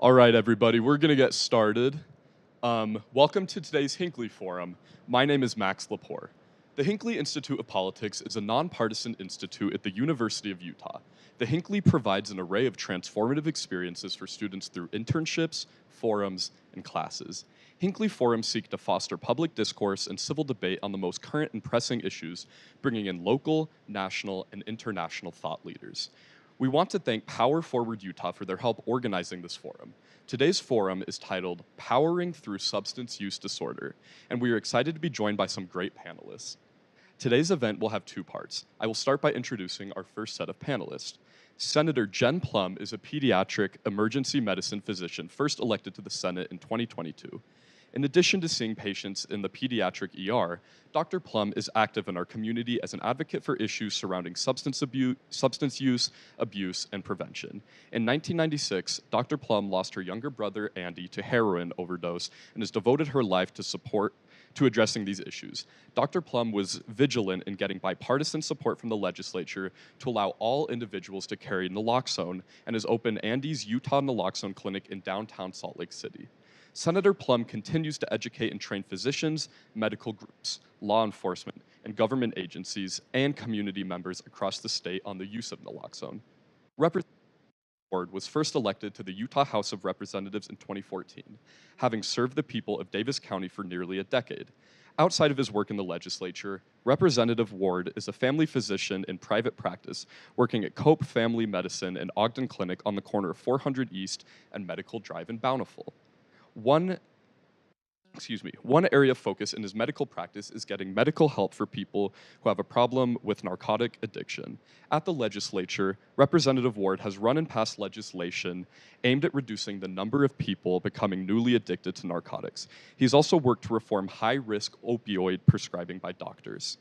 All right, everybody, we're going to get started. Welcome to today's Hinckley Forum. My name is Max Lepore. The Hinckley Institute of Politics is a nonpartisan institute at the University of Utah. The Hinckley provides an array of transformative experiences for students through internships, forums, and classes. Hinckley forums seek to foster public discourse and civil debate on the most current and pressing issues, bringing in local, national, and international thought leaders. We want to thank Power Forward Utah for their help organizing this forum. Today's forum is titled Powering Through Substance Use Disorder, and we are excited to be joined by some great panelists. Today's event will have two parts. I will start by introducing our first set of panelists. Senator Jen Plumb is a pediatric emergency medicine physician first elected to the Senate in 2022. In addition to seeing patients in the pediatric ER, Dr. Plumb is active in our community as an advocate for issues surrounding substance use, abuse, and prevention. In 1996, Dr. Plumb lost her younger brother, Andy, to heroin overdose and has devoted her life to addressing these issues. Dr. Plumb was vigilant in getting bipartisan support from the legislature to allow all individuals to carry naloxone and has opened Andy's Utah Naloxone Clinic in downtown Salt Lake City. Senator Plumb continues to educate and train physicians, medical groups, law enforcement, and government agencies and community members across the state on the use of naloxone. Representative Ward was first elected to the Utah House of Representatives in 2014, having served the people of Davis County for nearly a decade. Outside of his work in the legislature, Representative Ward is a family physician in private practice, working at Cope Family Medicine and Ogden Clinic on the corner of 400 East and Medical Drive in Bountiful. One area of focus in his medical practice is getting medical help for people who have a problem with narcotic addiction. At the legislature, Representative Ward has run and passed legislation aimed at reducing the number of people becoming newly addicted to narcotics. He's also worked to reform high-risk opioid prescribing by doctors.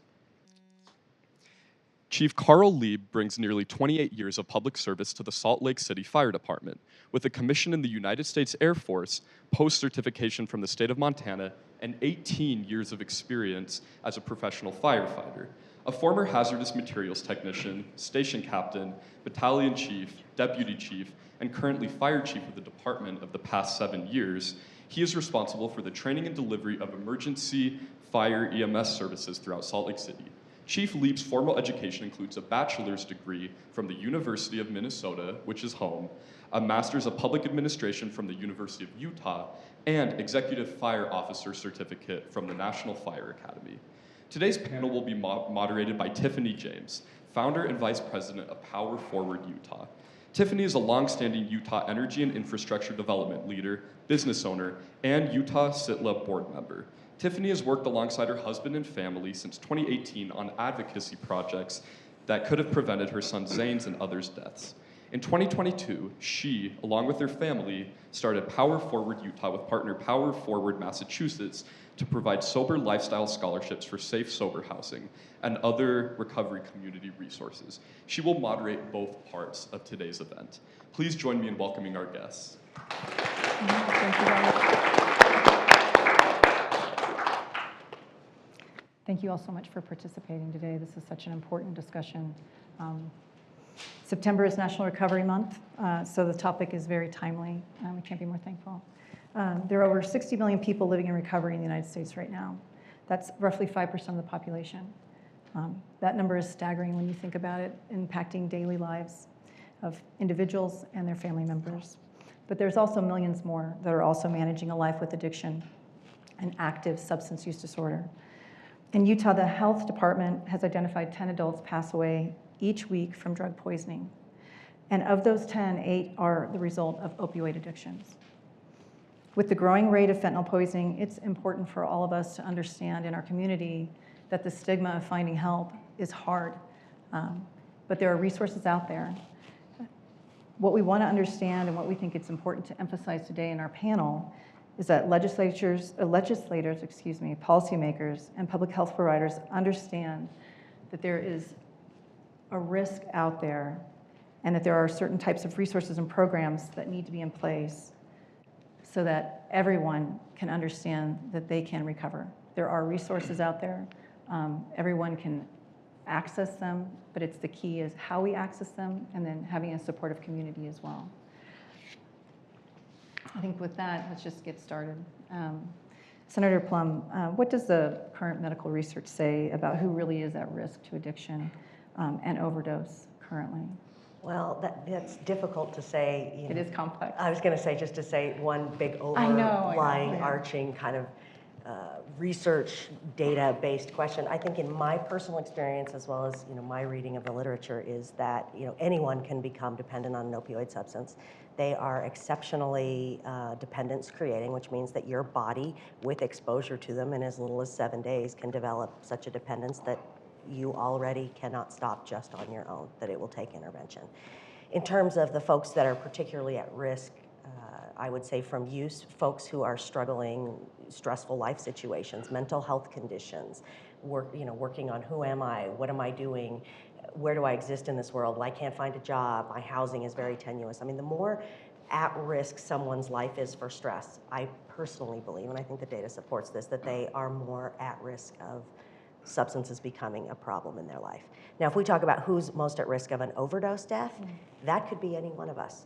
Chief Carl Lieb brings nearly 28 years of public service to the Salt Lake City Fire Department, with a commission in the United States Air Force, post-certification from the state of Montana, and 18 years of experience as a professional firefighter. A former hazardous materials technician, station captain, battalion chief, deputy chief, and currently fire chief of the department of the past 7 years, he is responsible for the training and delivery of emergency fire EMS services throughout Salt Lake City. Chief Lieb's formal education includes a bachelor's degree from the University of Minnesota, which is home, a master's of public administration from the University of Utah, and executive fire officer certificate from the National Fire Academy. Today's panel will be moderated by Tiffany James, founder and vice president of Power Forward Utah. Tiffany is a longstanding Utah energy and infrastructure development leader, business owner, and Utah SITLA board member. Tiffany has worked alongside her husband and family since 2018 on advocacy projects that could have prevented her son Zane's and others' deaths. In 2022, she, along with her family, started Power Forward Utah with partner Power Forward Massachusetts to provide sober lifestyle scholarships for safe sober housing and other recovery community resources. She will moderate both parts of today's event. Please join me in welcoming our guests. Thank you very much. Thank you all so much for participating today. This is such an important discussion. September is National Recovery Month, so the topic is very timely. We can't be more thankful. There are over 60 million people living in recovery in the United States right now. That's roughly 5% of the population. That number is staggering when you think about it, impacting daily lives of individuals and their family members. But there's also millions more that are also managing a life with addiction and active substance use disorder. In Utah, the health department has identified 10 adults pass away each week from drug poisoning. And of those 10, 8 are the result of opioid addictions. With the growing rate of fentanyl poisoning, it's important for all of us to understand in our community that the stigma of finding help is hard, but there are resources out there. What we want to understand and what we think it's important to emphasize today in our panel is that legislators, policymakers, and public health providers understand that there is a risk out there and that there are certain types of resources and programs that need to be in place so that everyone can understand that they can recover. There are resources out there. Everyone can access them, but it's the key is how we access them and then having a supportive community as well. I think with that, let's just get started. Senator Plum, what does the current medical research say about who really is at risk to addiction and overdose currently? Well, that's difficult to say. It is complex. I was going to say, just to say one big I know, arching kind of research data-based question. I think in my personal experience, as well as my reading of the literature, is that anyone can become dependent on an opioid substance. They are exceptionally dependence creating, which means that your body, with exposure to them in as little as 7 days, can develop such a dependence that you already cannot stop just on your own, that it will take intervention. In terms of the folks that are particularly at risk, I would say from use, folks who are struggling, stressful life situations, mental health conditions, working on who am I, what am I doing, where do I exist in this world, I can't find a job, my housing is very tenuous. I mean, the more at risk someone's life is for stress, I personally believe, and I think the data supports this, that they are more at risk of substances becoming a problem in their life. Now, if we talk about who's most at risk of an overdose death, that could be any one of us.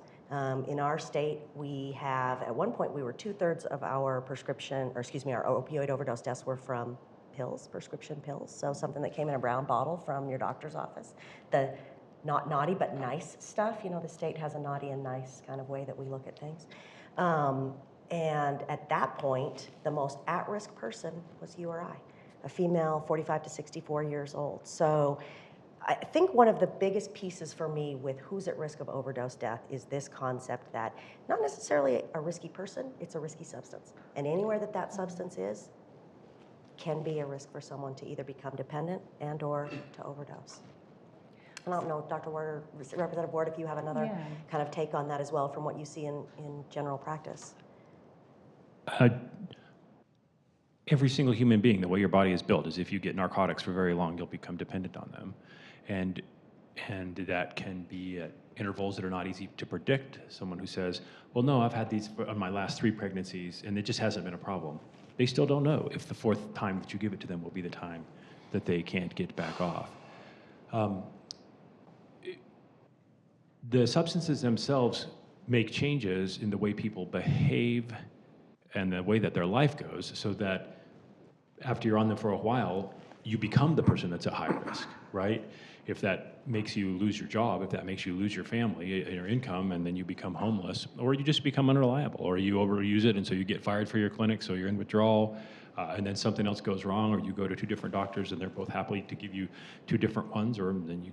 In our state, we have, at one point, we were 2/3 of our our opioid overdose deaths were from pills, prescription pills. So something that came in a brown bottle from your doctor's office. The not naughty, but nice stuff. The state has a naughty and nice kind of way that we look at things. And at that point, the most at-risk person was you or I, a female 45 to 64 years old. So I think one of the biggest pieces for me with who's at risk of overdose death is this concept that not necessarily a risky person, it's a risky substance. And anywhere that substance is can be a risk for someone to either become dependent and or to overdose. I don't know, Dr. Ward, Representative Ward, if you have another kind of take on that as well from what you see in general practice. Every single human being, the way your body is built, is if you get narcotics for very long, you'll become dependent on them. And that can be at intervals that are not easy to predict. Someone who says, well, no, I've had these on my last 3 pregnancies, and it just hasn't been a problem. They still don't know if the 4th time that you give it to them will be the time that they can't get back off. The substances themselves make changes in the way people behave and the way that their life goes, so that after you're on them for a while, you become the person that's at high risk, right? If that makes you lose your job, if that makes you lose your family, your income, and then you become homeless, or you just become unreliable, or you overuse it and so you get fired for your clinic, so you're in withdrawal, and then something else goes wrong, or you go to 2 different doctors and they're both happy to give you 2 different ones, or then you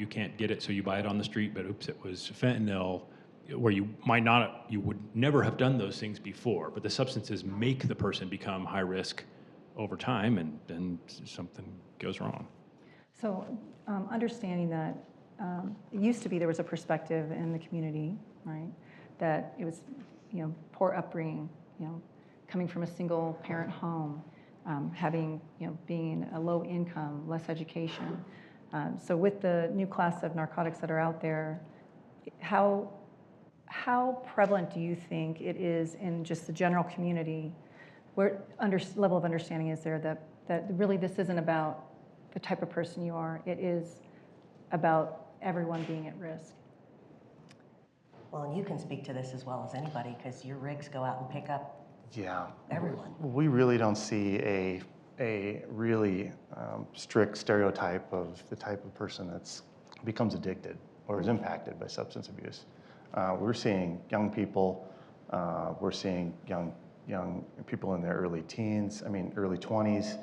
can't get it, so you buy it on the street, but oops, it was fentanyl, where you would never have done those things before, but the substances make the person become high risk over time, and then something goes wrong. So understanding that it used to be there was a perspective in the community, right, that it was, poor upbringing, coming from a single parent home, having, being a low income, less education. So with the new class of narcotics that are out there, how prevalent do you think it is in just the general community? Where level of understanding is there that really this isn't about the type of person you are, it is about everyone being at risk? Well, and you can speak to this as well as anybody, because your rigs go out and pick up everyone. We really don't see a really strict stereotype of the type of person that becomes addicted or is impacted by substance abuse. We're seeing young people, we're seeing young people in their early 20s,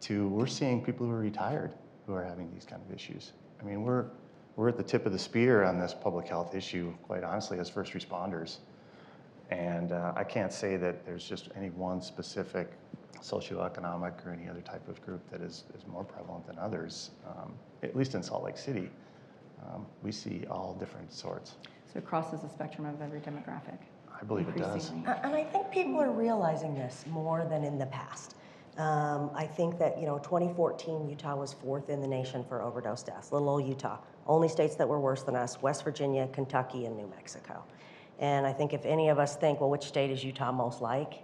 we're seeing people who are retired who are having these kind of issues. I mean, we're at the tip of the spear on this public health issue, quite honestly, as first responders. And I can't say that there's just any one specific socioeconomic or any other type of group that is more prevalent than others. At least in Salt Lake City, we see all different sorts. So it crosses the spectrum of every demographic. I believe it does. And I think people are realizing this more than in the past. I think that, 2014, Utah was 4th in the nation for overdose deaths, little old Utah. Only states that were worse than us, West Virginia, Kentucky, and New Mexico. And I think if any of us think, well, which state is Utah most like?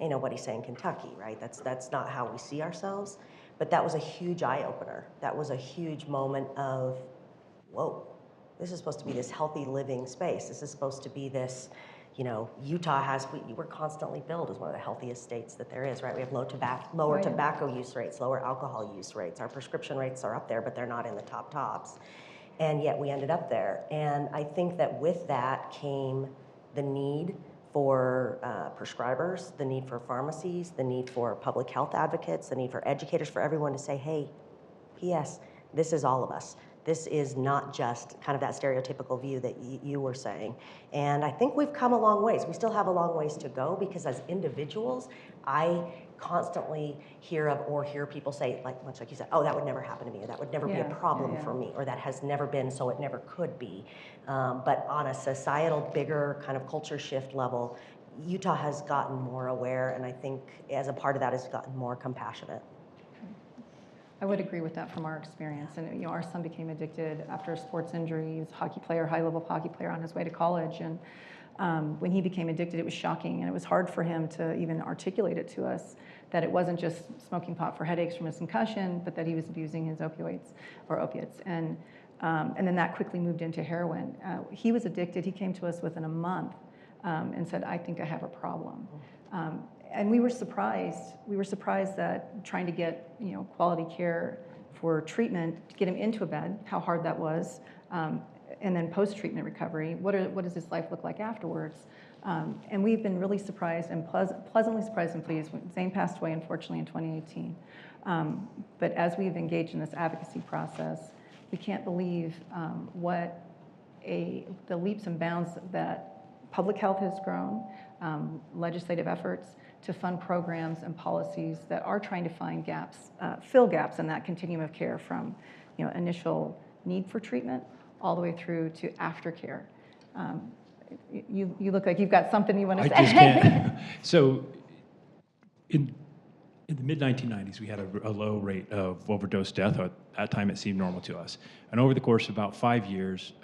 Ain't nobody saying Kentucky, right? That's not how we see ourselves. But that was a huge eye-opener. That was a huge moment of, whoa, this is supposed to be this healthy living space. This is supposed to be this, Utah we're constantly billed as one of the healthiest states that there is, right? We have lower tobacco use rates, lower alcohol use rates. Our prescription rates are up there, but they're not in the tops. And yet we ended up there. And I think that with that came the need for prescribers, the need for pharmacies, the need for public health advocates, the need for educators, for everyone to say, hey, P.S., this is all of us. This is not just kind of that stereotypical view that you were saying. And I think we've come a long ways. We still have a long ways to go, because as individuals, I constantly hear people say, much like you said, oh, that would never happen to me, or that would never be a problem for me, or that has never been, so it never could be. But on a societal, bigger kind of culture shift level, Utah has gotten more aware, and I think as a part of that has gotten more compassionate. I would agree with that from our experience. And our son became addicted after a sports injury. He was a hockey player, high-level hockey player on his way to college. And when he became addicted, it was shocking, and it was hard for him to even articulate it to us, that it wasn't just smoking pot for headaches from his concussion, but that he was abusing his opiates. And then that quickly moved into heroin. He was addicted. He came to us within a month and said, I think I have a problem. And we were surprised. We were surprised that trying to get quality care for treatment, to get him into a bed, how hard that was, and then post-treatment recovery, what does his life look like afterwards? And we've been really surprised and pleasantly surprised and pleased. Zane passed away, unfortunately, in 2018. But as we've engaged in this advocacy process, we can't believe the leaps and bounds that public health has grown, legislative efforts to fund programs and policies that are trying to find gaps, fill gaps in that continuum of care, from initial need for treatment all the way through to aftercare. You look like you've got something you want to say. I just can't. So in the mid-1990s, we had a low rate of overdose death. At that time, it seemed normal to us. And over the course of about 5 years,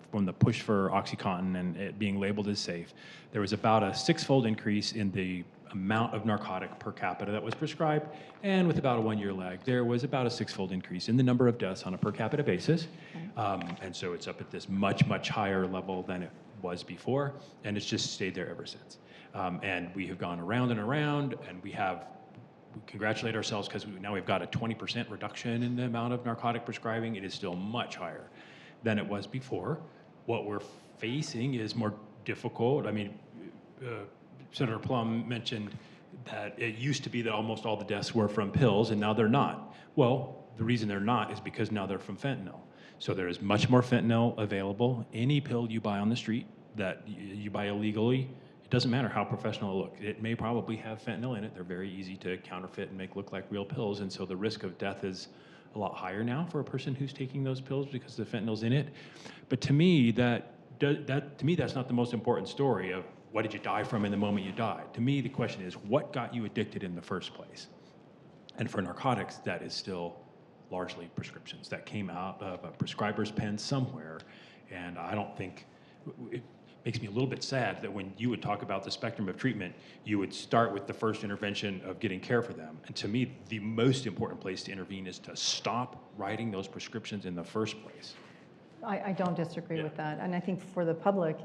from the push for OxyContin and it being labeled as safe, there was about a 6-fold increase in the amount of narcotic per capita that was prescribed, and with about a 1-year lag, there was about a 6-fold increase in the number of deaths on a per capita basis. And so it's up at this much, much higher level than it was before, and it's just stayed there ever since. And we have gone around and around, and we congratulate ourselves because now we've got a 20% reduction in the amount of narcotic prescribing. It is still much higher than it was before. What we're facing is more difficult. I mean, Senator Plum mentioned that it used to be that almost all the deaths were from pills, and now they're not. Well, the reason they're not is because now they're from fentanyl. So there is much more fentanyl available. Any pill you buy on the street that you buy illegally, it doesn't matter how professional it looks. It may probably have fentanyl in it. They're very easy to counterfeit and make look like real pills, and so the risk of death is a lot higher now for a person who's taking those pills because the fentanyl's in it. But to me, that's not the most important story of what did you die from in the moment you died. To me, the question is, what got you addicted in the first place? And for narcotics, that is still largely prescriptions that came out of a prescriber's pen somewhere. And I don't think, it makes me a little bit sad that when you would talk about the spectrum of treatment, you would start with the first intervention of getting care for them. And to me, the most important place to intervene is to stop writing those prescriptions in the first place. I don't disagree with that. And I think for the public,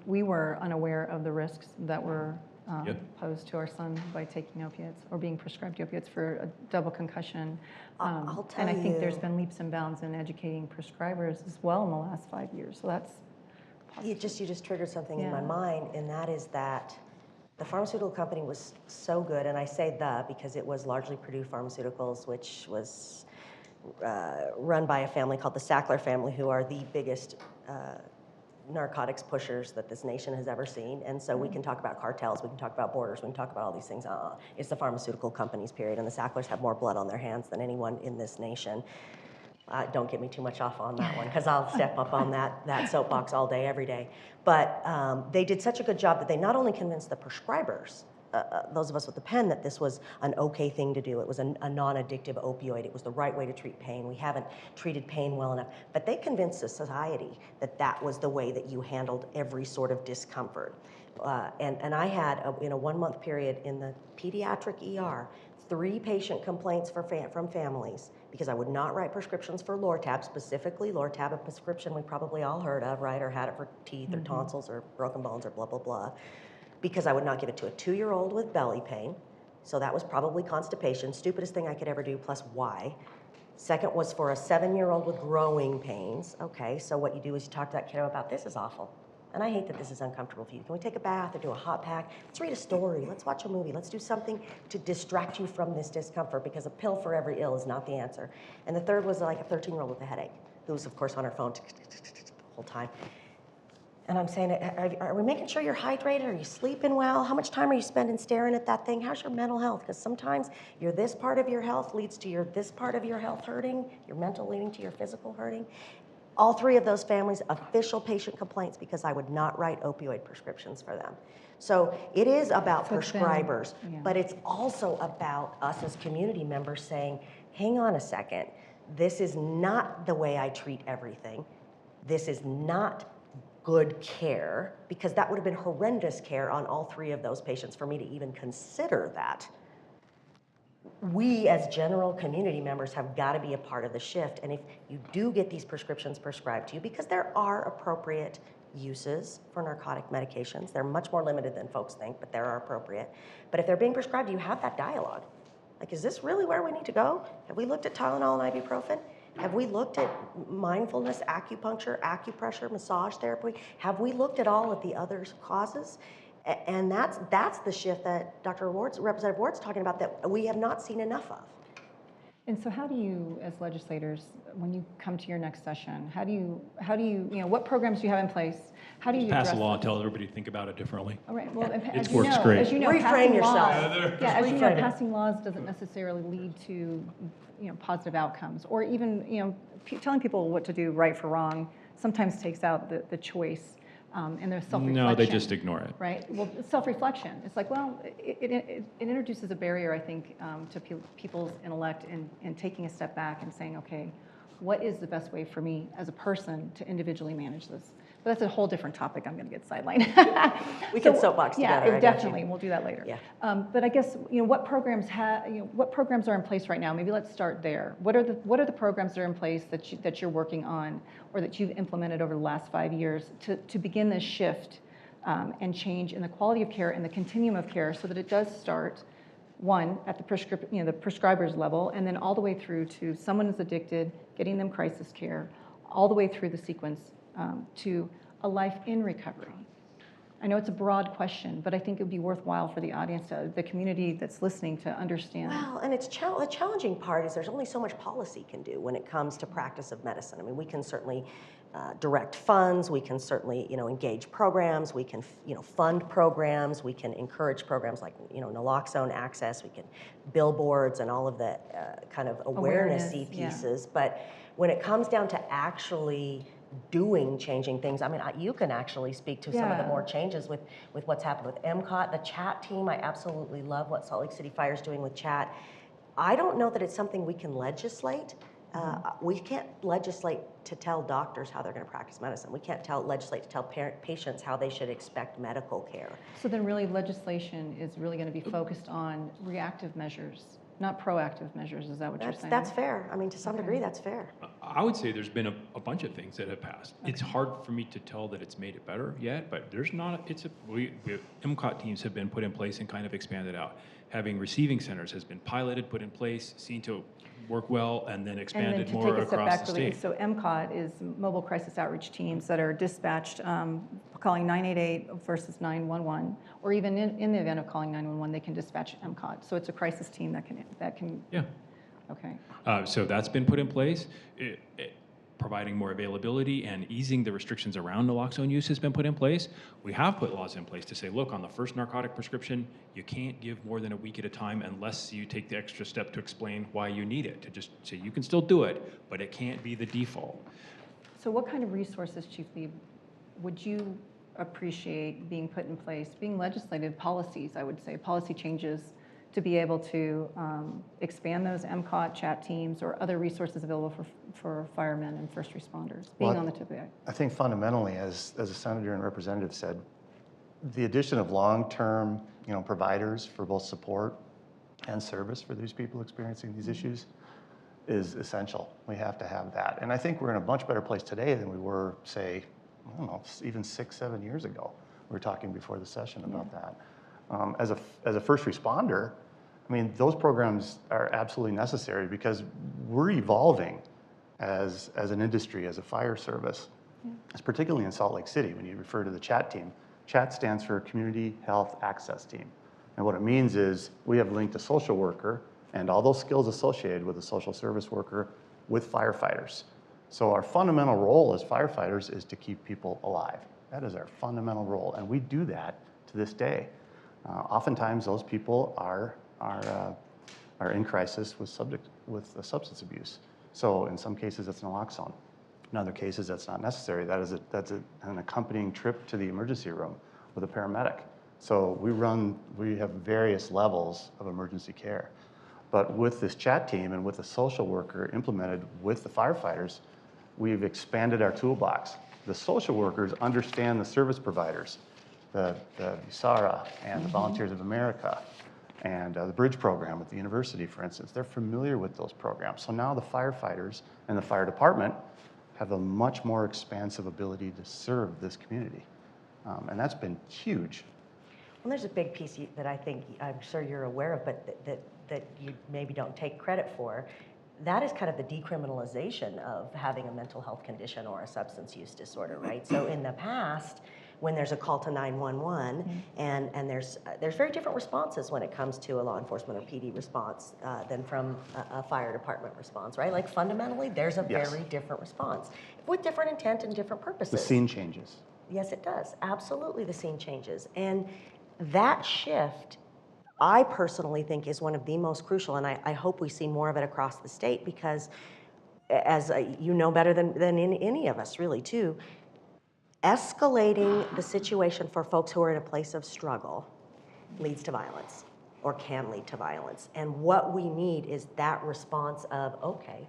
we were unaware of the risks that were posed to our son by taking opiates or being prescribed opiates for a double concussion. I'll tell and I think you, there's been leaps and bounds in educating prescribers as well in the last 5 years. So that's you just triggered something in my mind, and that is that the pharmaceutical company was so good, and I say the because it was largely Purdue Pharmaceuticals, which was run by a family called the Sackler family, who are the biggest narcotics pushers that this nation has ever seen. And so we can talk about cartels, we can talk about borders, we can talk about all these things. It's the pharmaceutical companies, period. And the Sacklers have more blood on their hands than anyone in this nation. Don't get me too much off on that one, because I'll step up on that soapbox all day, every day. But they did such a good job that they not only convinced the prescribers those of us with the pen, that this was an okay thing to do. It was a non-addictive opioid. It was the right way to treat pain. We haven't treated pain well enough. But they convinced the society that that was the way that you handled every sort of discomfort. And I had, in a 1-month period in the pediatric ER, 3 patient complaints from families because I would not write prescriptions for Lortab, specifically Lortab, a prescription we probably all heard of, right, or had it for teeth or tonsils or broken bones or blah, blah, blah, because I would not give it to a 2-year-old with belly pain. So that was probably constipation, stupidest thing I could ever do, plus why. Second was for a 7-year-old with growing pains. Okay, so what you do is you talk to that kiddo about, this is awful. And I hate that this is uncomfortable for you. Can we take a bath or do a hot pack? Let's read a story. Let's watch a movie. Let's do something to distract you from this discomfort, because a pill for every ill is not the answer. And the third was like a 13-year-old with a headache, who was, of course, on her phone the whole time. And I'm saying, are we making sure you're hydrated? Are you sleeping well? How much time are you spending staring at that thing? How's your mental health? Because sometimes this part of your health leads to this part of your health hurting, your mental leading to your physical hurting. All 3 of those families, official patient complaints, because I would not write opioid prescriptions for them. So it is about prescribers, but it's also about us as community members saying, hang on a second, this is not the way I treat everything. This is not good care, because that would have been horrendous care on all 3 of those patients for me to even consider that. We as general community members have got to be a part of the shift. And if you do get these prescriptions prescribed to you, because there are appropriate uses for narcotic medications, they're much more limited than folks think, but there are appropriate. But if they're being prescribed, you have that dialogue. Like, is this really where we need to go? Have we looked at Tylenol and ibuprofen? Have we looked at mindfulness, acupuncture, acupressure, massage therapy? Have we looked at all of the other causes? And that's the shift that Representative Ward's talking about, that we have not seen enough of. And so how do you, as legislators, when you come to your next session, how do you, what programs do you have in place? How do you Pass a address law and this? tell everybody to think about it differently. All right, well, It works great. As you know, Reframe passing yourself. laws, yeah, as you know, Reframe it. passing laws doesn't necessarily lead to, positive outcomes, or even, telling people what to do, right for wrong, sometimes takes out the choice. And there's self-reflection. No, they just ignore it. Right? Well, it's self-reflection. It's like, well, it introduces a barrier, I think, to people's intellect and taking a step back and saying, okay, what is the best way for me as a person to individually manage this? But that's a whole different topic. I'm going to get sidelined. We can soapbox together. Yeah, I got definitely. you. We'll do that later. Yeah. But I guess what programs what programs are in place right now? Maybe let's start there. What are the programs that are in place that you're working on, or that you've implemented over the last 5 years to begin this shift and change in the quality of care and the continuum of care, so that it does start, one, at the prescriber's level, and then all the way through to someone who's addicted, getting them crisis care, all the way through the sequence to a life in recovery. I know it's a broad question, but I think it would be worthwhile for the audience, the community that's listening, to understand. Well, and the challenging part is there's only so much policy can do when it comes to practice of medicine. I mean, we can certainly direct funds, we can certainly, engage programs, we can, fund programs, we can encourage programs like, naloxone access, we can billboards and all of the kind of awareness-y pieces. But when it comes down to actually changing things. I mean, you can actually speak to some of the more changes with what's happened with MCOT, the chat team. I absolutely love what Salt Lake City Fire is doing with chat. I don't know that it's something we can legislate. We can't legislate to tell doctors how they're going to practice medicine. We can't legislate to tell patients how they should expect medical care. So then really legislation is really going to be focused on reactive measures, not proactive measures. Is that what you're saying? That's fair. I mean, to some degree, that's fair. I would say there's been a bunch of things that have passed. It's hard for me to tell that it's made it better yet, but there's not. MCOT teams have been put in place and kind of expanded out. Having receiving centers has been piloted, put in place, seen to work well, and then expanded more across the state. So MCOT is mobile crisis outreach teams that are dispatched calling 988 versus 911, or even in the event of calling 911, they can dispatch MCOT. So it's a crisis team that can. Yeah. Okay. So that's been put in place. Providing more availability and easing the restrictions around naloxone use has been put in place. We have put laws in place to say, look, on the first narcotic prescription, you can't give more than a week at a time unless you take the extra step to explain why you need it. To just say you can still do it, but it can't be the default. So what kind of resources, Chief Lee, would you appreciate being put in place, being legislative policies, I would say, policy changes to be able to expand those MCOT chat teams or other resources available for firemen and first responders, being on the tip of the eye. I think fundamentally, as a senator and representative said, the addition of long-term, providers for both support and service for these people experiencing these issues is essential. We have to have that. And I think we're in a much better place today than we were, say, I don't know, even 6-7 years ago. We were talking before the session about that. As a first responder, I mean, those programs are absolutely necessary because we're evolving as an industry, as a fire service. It's particularly in Salt Lake City when you refer to the CHAT team. CHAT stands for Community Health Access Team. And what it means is we have linked a social worker and all those skills associated with a social service worker with firefighters. So our fundamental role as firefighters is to keep people alive. That is our fundamental role, and we do that to this day. Oftentimes, those people are in crisis with substance abuse. So in some cases, it's naloxone. In other cases, that's not necessary. That's an accompanying trip to the emergency room with a paramedic. So we have various levels of emergency care. But with this chat team and with the social worker implemented with the firefighters, we've expanded our toolbox. The social workers understand the service providers, the USARA and the Volunteers of America, and the Bridge program at the university, for instance. They're familiar with those programs. So now the firefighters and the fire department have a much more expansive ability to serve this community. And that's been huge. Well, there's a big piece that I think I'm sure you're aware of, but that you maybe don't take credit for. That is kind of the decriminalization of having a mental health condition or a substance use disorder, right? So in the past, when there's a call to 911, and there's very different responses when it comes to a law enforcement or PD response than from a fire department response, right? Like fundamentally, there's a very different response with different intent and different purposes. The scene changes. Yes, it does. Absolutely, the scene changes. And that shift, I personally think, is one of the most crucial, and I hope we see more of it across the state because, as you know better than any of us really too, escalating the situation for folks who are in a place of struggle leads to violence or can lead to violence. And what we need is that response of, okay,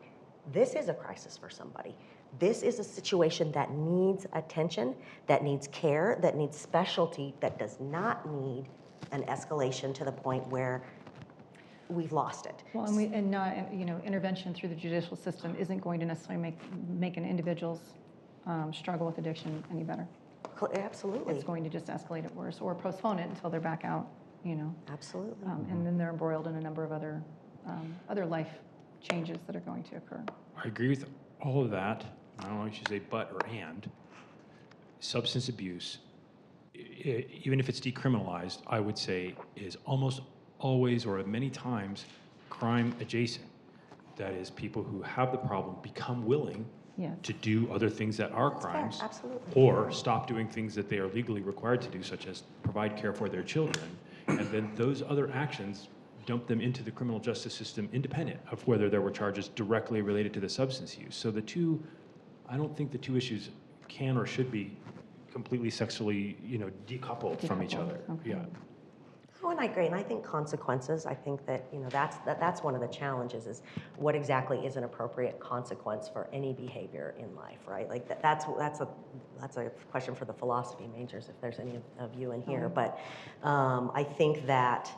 this is a crisis for somebody. This is a situation that needs attention, that needs care, that needs specialty, that does not need an escalation to the point where we've lost it. Well, and not, intervention through the judicial system isn't going to necessarily make an individual's struggle with addiction any better. Absolutely. It's going to just escalate it worse or postpone it until they're back out, Absolutely. And then they're embroiled in a number of other life changes that are going to occur. I agree with all of that. I don't know if you should say but or and. Substance abuse, even if it's decriminalized, I would say is almost always or many times crime adjacent. That is, people who have the problem become willing to do other things that are crimes, or stop doing things that they are legally required to do, such as provide care for their children, and then those other actions dump them into the criminal justice system independent of whether there were charges directly related to the substance use. So I don't think the two issues can or should be completely sexually, decoupled from each other. Okay. Yeah. Oh, and I agree, and I think consequences, I think that, that's one of the challenges is what exactly is an appropriate consequence for any behavior in life, right? Like that's a question for the philosophy majors, if there's any of you in here. But I think that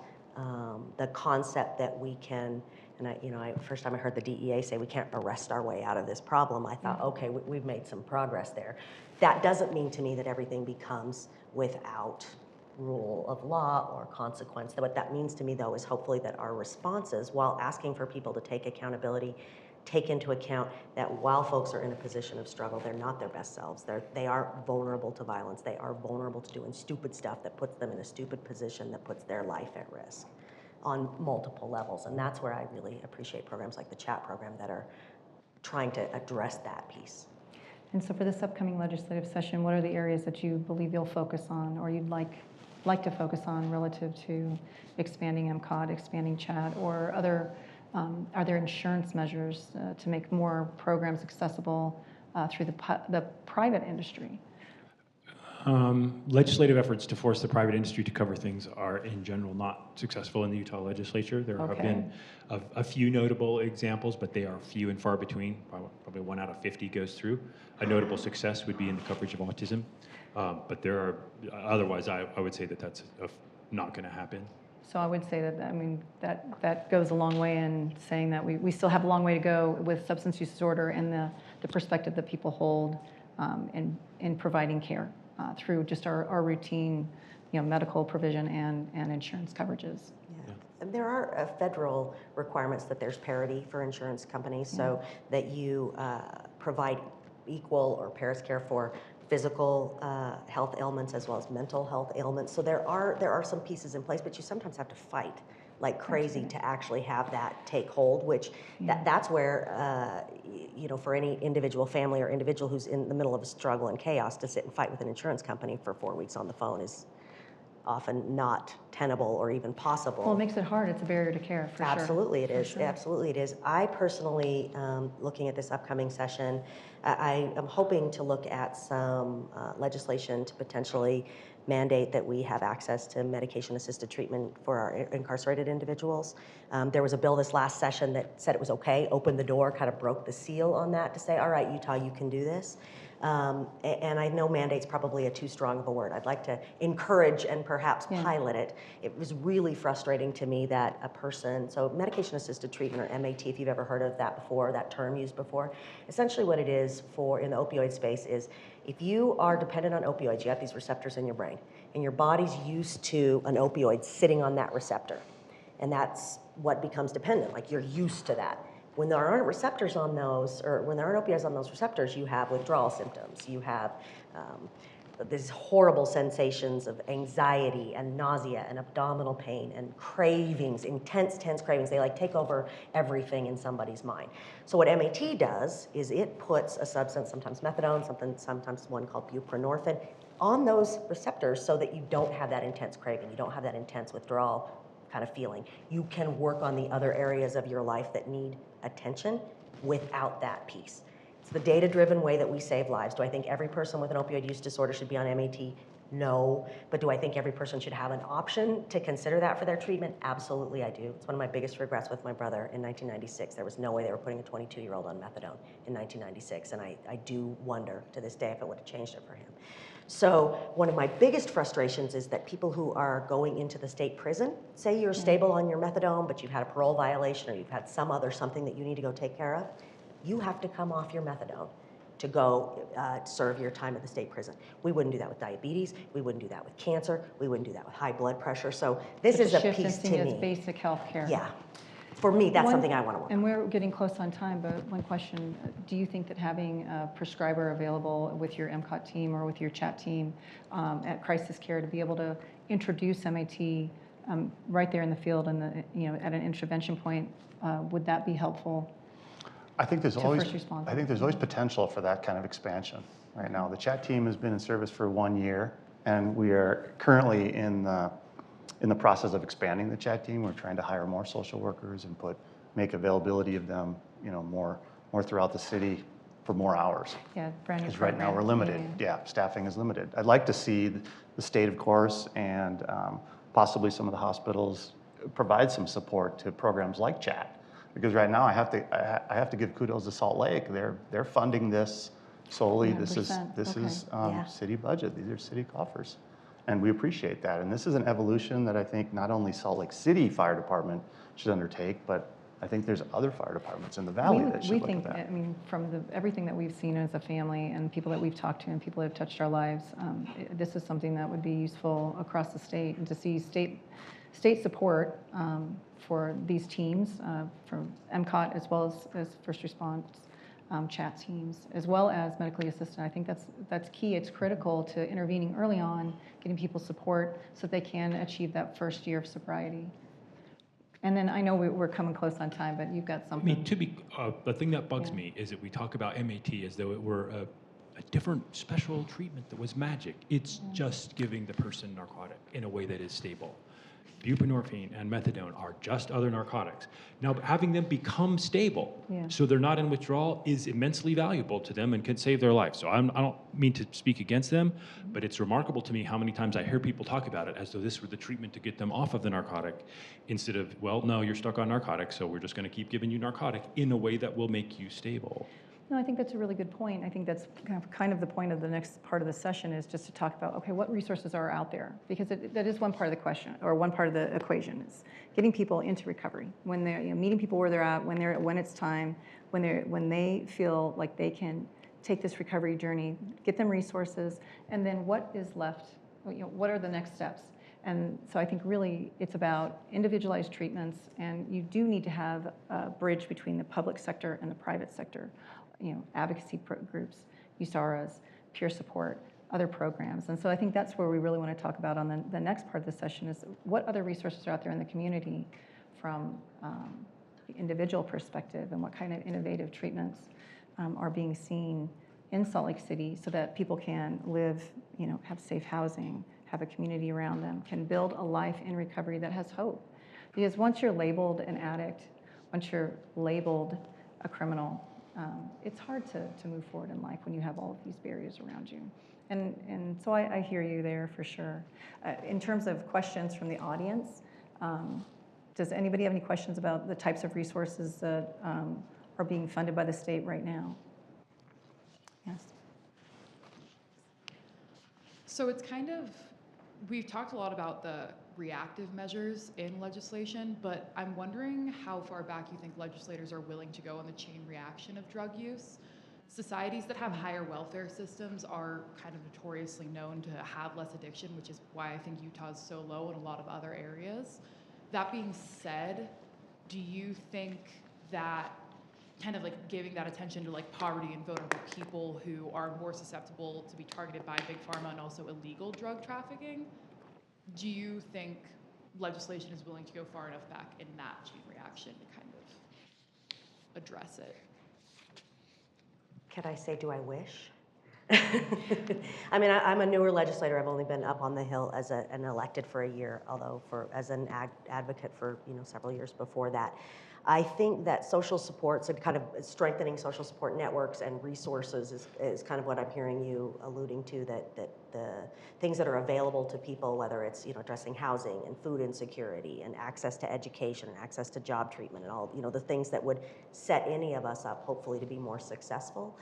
the concept that we can, and first time I heard the DEA say we can't arrest our way out of this problem, I thought, okay, we've made some progress there. That doesn't mean to me that everything becomes without rule of law or consequence. What that means to me, though, is hopefully that our responses, while asking for people to take accountability, take into account that while folks are in a position of struggle, they're not their best selves. They are vulnerable to violence. They are vulnerable to doing stupid stuff that puts them in a stupid position that puts their life at risk on multiple levels. And that's where I really appreciate programs like the CHAT program that are trying to address that piece. And so for this upcoming legislative session, what are the areas that you believe you'll focus on or you'd like to focus on relative to expanding MCOT, expanding CHAT, or are there insurance measures to make more programs accessible through the private industry? Legislative efforts to force the private industry to cover things are, in general, not successful in the Utah legislature. There have Okay. been a few notable examples, but they are few and far between. Probably 1 out of 50 goes through. A notable success would be in the coverage of autism, but there are otherwise. I would say that that's not going to happen. So I would say that, I mean, that goes a long way in saying that we still have a long way to go with substance use disorder and the perspective that people hold in providing care through just our routine, medical provision and insurance coverages. Yeah. And there are federal requirements that there's parity for insurance companies, so that you provide equal or paris care for physical health ailments as well as mental health ailments. So there are some pieces in place, but you sometimes have to fight like crazy to actually have that take hold, which that's where, for any individual family or individual who's in the middle of a struggle and chaos, to sit and fight with an insurance company for 4 weeks on the phone is often not tenable or even possible. Well, it makes it hard. It's a barrier to care, for sure. Absolutely it is. Sure. Absolutely it is. I personally, looking at this upcoming session, I am hoping to look at some legislation to potentially mandate that we have access to medication-assisted treatment for our incarcerated individuals. There was a bill this last session that said it was okay, opened the door, kind of broke the seal on that to say, all right, Utah, you can do this. And I know mandate's probably too strong of a word. I'd like to encourage and perhaps pilot it. It was really frustrating to me that a person, so medication-assisted treatment, or MAT, if you've ever heard of that before, that term used before, essentially what it is for in the opioid space is if you are dependent on opioids, you have these receptors in your brain, and your body's used to an opioid sitting on that receptor. And that's what becomes dependent, like you're used to that. When there aren't receptors on those, or when there aren't opioids on those receptors, you have withdrawal symptoms. You have these horrible sensations of anxiety and nausea and abdominal pain and cravings, intense cravings. They like take over everything in somebody's mind. So what MAT does is it puts a substance, sometimes methadone, sometimes one called buprenorphine, on those receptors so that you don't have that intense craving, you don't have that intense withdrawal kind of feeling. You can work on the other areas of your life that need attention without that piece. It's the data-driven way that we save lives. Do I think every person with an opioid use disorder should be on MAT? No. But do I think every person should have an option to consider that for their treatment? Absolutely, I do. It's one of my biggest regrets with my brother in 1996. There was no way they were putting a 22-year-old on methadone in 1996, and I do wonder to this day if it would have changed it for him. So one of my biggest frustrations is that people who are going into the state prison, say you're stable on your methadone, but you've had a parole violation or you've had something that you need to go take care of, you have to come off your methadone to go serve your time at the state prison. We wouldn't do that with diabetes. We wouldn't do that with cancer. We wouldn't do that with high blood pressure. So this is a piece to me. Basic health care. Yeah. For me, that's something I want to work on. And we're getting close on time, but one question, do you think that having a prescriber available with your MCOT team or with your chat team at Crisis Care to be able to introduce MAT right there in the field and at an intervention point, would that be helpful? I think there's always responders. potential for that kind of expansion right now. The chat team has been in service for 1 year, and we are currently in the process of expanding the chat team. We're trying to hire more social workers and make availability of them, more throughout the city for more hours. Yeah, brand new Because right now we're program. limited. Yeah, staffing is limited. I'd like to see the state, of course, and possibly some of the hospitals provide some support to programs like chat. Because right now I have to give kudos to Salt Lake. They're funding this solely. This is 100%. city budget. These are city coffers. And we appreciate that. And this is an evolution that I think not only Salt Lake City Fire Department should undertake, but I think there's other fire departments in the valley that should look at that. I mean, from everything that we've seen as a family and people that we've talked to and people that have touched our lives, this is something that would be useful across the state, and to see state support for these teams, from MCOT as well as first response chat teams, as well as medically assisted. I think that's key. It's critical to intervening early on, getting people support so that they can achieve that first year of sobriety. And then I know we're coming close on time, but you've got something. I mean, the thing that bugs me is that we talk about MAT as though it were a different special treatment that was magic. It's just giving the person narcotic in a way that is stable. Buprenorphine and methadone are just other narcotics. Now, having them become stable Yeah. so they're not in withdrawal is immensely valuable to them and can save their life. So I don't mean to speak against them, but it's remarkable to me how many times I hear people talk about it as though this were the treatment to get them off of the narcotic, instead of, well, no, you're stuck on narcotics, so we're just going to keep giving you narcotic in a way that will make you stable. No, I think that's a really good point. I think that's kind of the point of the next part of the session, is just to talk about, okay, what resources are out there? Because that is one part of the question, or one part of the equation, is getting people into recovery, when they're, meeting people where they're at, when it's time, when they feel like they can take this recovery journey, get them resources, and then what is left, what are the next steps? And so I think really it's about individualized treatments, and you do need to have a bridge between the public sector and the private sector. Advocacy groups, USARAs, peer support, other programs. And so I think that's where we really want to talk about on the next part of the session, is what other resources are out there in the community from the individual perspective, and what kind of innovative treatments are being seen in Salt Lake City, so that people can live, have safe housing, have a community around them, can build a life in recovery that has hope. Because once you're labeled an addict, once you're labeled a criminal, it's hard to move forward in life when you have all of these barriers around you. And so I hear you there for sure. In terms of questions from the audience, does anybody have any questions about the types of resources that are being funded by the state right now? Yes. So it's we've talked a lot about the reactive measures in legislation, but I'm wondering how far back you think legislators are willing to go on the chain reaction of drug use. Societies that have higher welfare systems are kind of notoriously known to have less addiction, which is why I think Utah is so low in a lot of other areas. That being said, do you think that kind of like giving that attention to like poverty and vulnerable people who are more susceptible to be targeted by big pharma and also illegal drug trafficking, do you think legislation is willing to go far enough back in that chain reaction to kind of address it? Can I say, do I wish? I mean, I'm a newer legislator. I've only been up on the Hill as an elected for a year, although as an advocate for several years before that. I think that social supports and kind of strengthening social support networks and resources is kind of what I'm hearing you alluding to, that the things that are available to people, whether it's addressing housing and food insecurity and access to education and access to job treatment and all the things that would set any of us up hopefully to be more successful.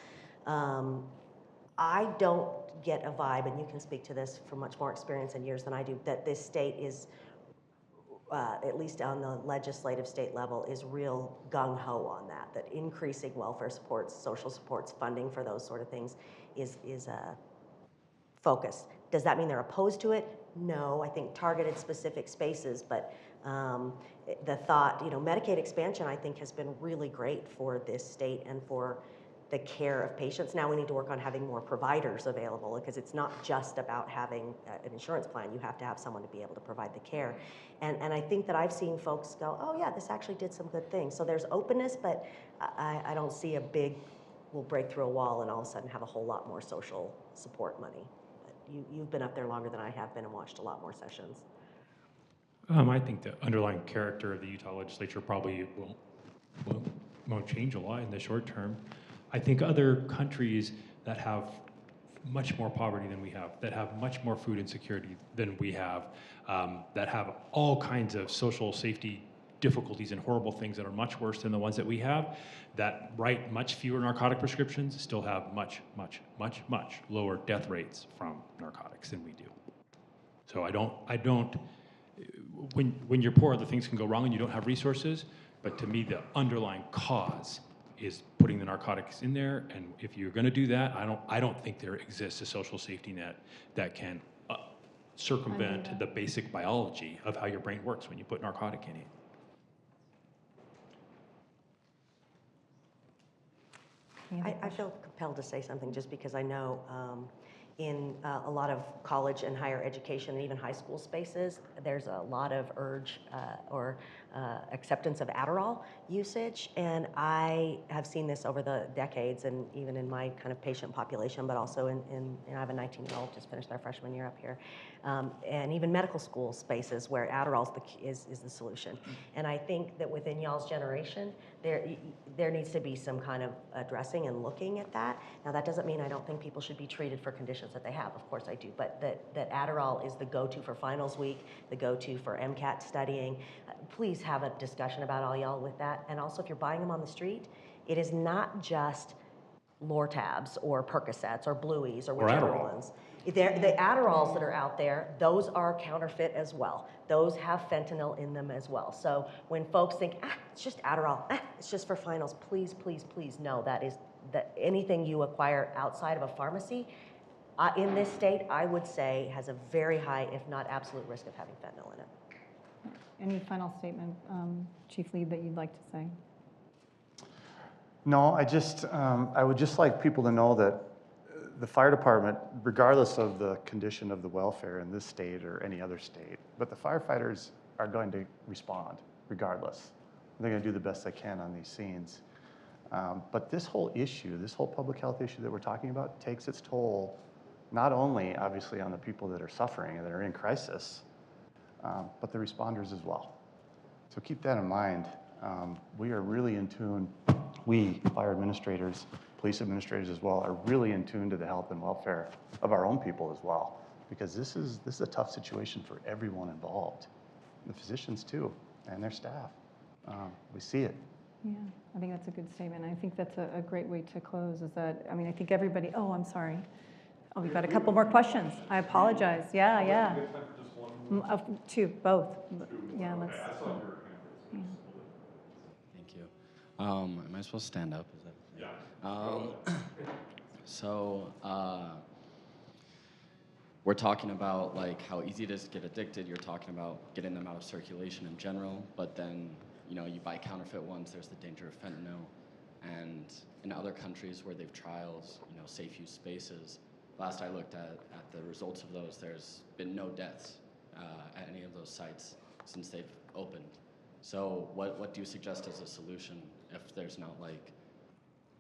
I don't get a vibe, and you can speak to this from much more experience and years than I do, that this state is, at least on the legislative state level, is real gung-ho on that increasing welfare supports, social supports, funding for those sort of things is a focus. Does that mean they're opposed to it? No, I think targeted specific spaces, but the thought, Medicaid expansion, I think, has been really great for this state and for the care of patients. Now we need to work on having more providers available, because it's not just about having an insurance plan. You have to have someone to be able to provide the care. And I think that I've seen folks go, oh yeah, this actually did some good things. So there's openness, but I don't see we'll break through a wall and all of a sudden have a whole lot more social support money. But you've been up there longer than I have been and watched a lot more sessions. I think the underlying character of the Utah legislature probably won't change a lot in the short term. I think other countries that have much more poverty than we have, that have much more food insecurity than we have, that have all kinds of social safety difficulties and horrible things that are much worse than the ones that we have, that write much fewer narcotic prescriptions, still have much, much, much, much lower death rates from narcotics than we do. So I don't, when you're poor, other things can go wrong and you don't have resources, but to me, the underlying cause is putting the narcotics in there, and if you're going to do that, I don't think there exists a social safety net that can circumvent the basic biology of how your brain works when you put narcotic in it. I feel compelled to say something just because I know in a lot of college and higher education and even high school spaces, there's a lot of urge or acceptance of Adderall usage, and I have seen this over the decades, and even in my kind of patient population, but also in I have a 19-year-old just finished their freshman year up here, and even medical school spaces where Adderall is the solution. And I think that within y'all's generation, there needs to be some kind of addressing and looking at that. Now, that doesn't mean I don't think people should be treated for conditions that they have. Of course I do. But that Adderall is the go-to for finals week, the go-to for MCAT studying. Please have a discussion about all y'all with that. And also, if you're buying them on the street, it is not just Lortabs or Percocets or Blueys or whichever Adderall. ones. The Adderalls that are out there, those are counterfeit as well. Those have fentanyl in them as well. So when folks think, it's just Adderall, it's just for finals, please, please, please know that anything you acquire outside of a pharmacy in this state, I would say, has a very high, if not absolute, risk of having fentanyl in it. Any final statement, Chief Lead, that you'd like to say? No, I would just like people to know that the fire department, regardless of the condition of the welfare in this state or any other state, but the firefighters are going to respond regardless. They're going to do the best they can on these scenes. But this whole issue, this whole public health issue that we're talking about takes its toll, not only obviously on the people that are suffering and that are in crisis, but the responders as well. So keep that in mind. We are really in tune, we, fire administrators, police administrators as well, are really in tune to the health and welfare of our own people as well, because this is a tough situation for everyone involved, the physicians too, and their staff. We see it. Yeah, I think that's a good statement. I think that's a great way to close, is that, I mean, I think everybody, oh, I'm sorry. Oh, we've got a couple more questions. I apologize. Yeah. Two, both. Yeah, let's. Thank you. Am I supposed to stand up? Is that? Yeah. We're talking about like how easy it is to get addicted. You're talking about getting them out of circulation in general, but then you buy counterfeit ones. There's the danger of fentanyl, and in other countries where they've trials, safe use spaces. Last I looked at the results of those, there's been no deaths at any of those sites since they've opened. So what do you suggest as a solution if there's not like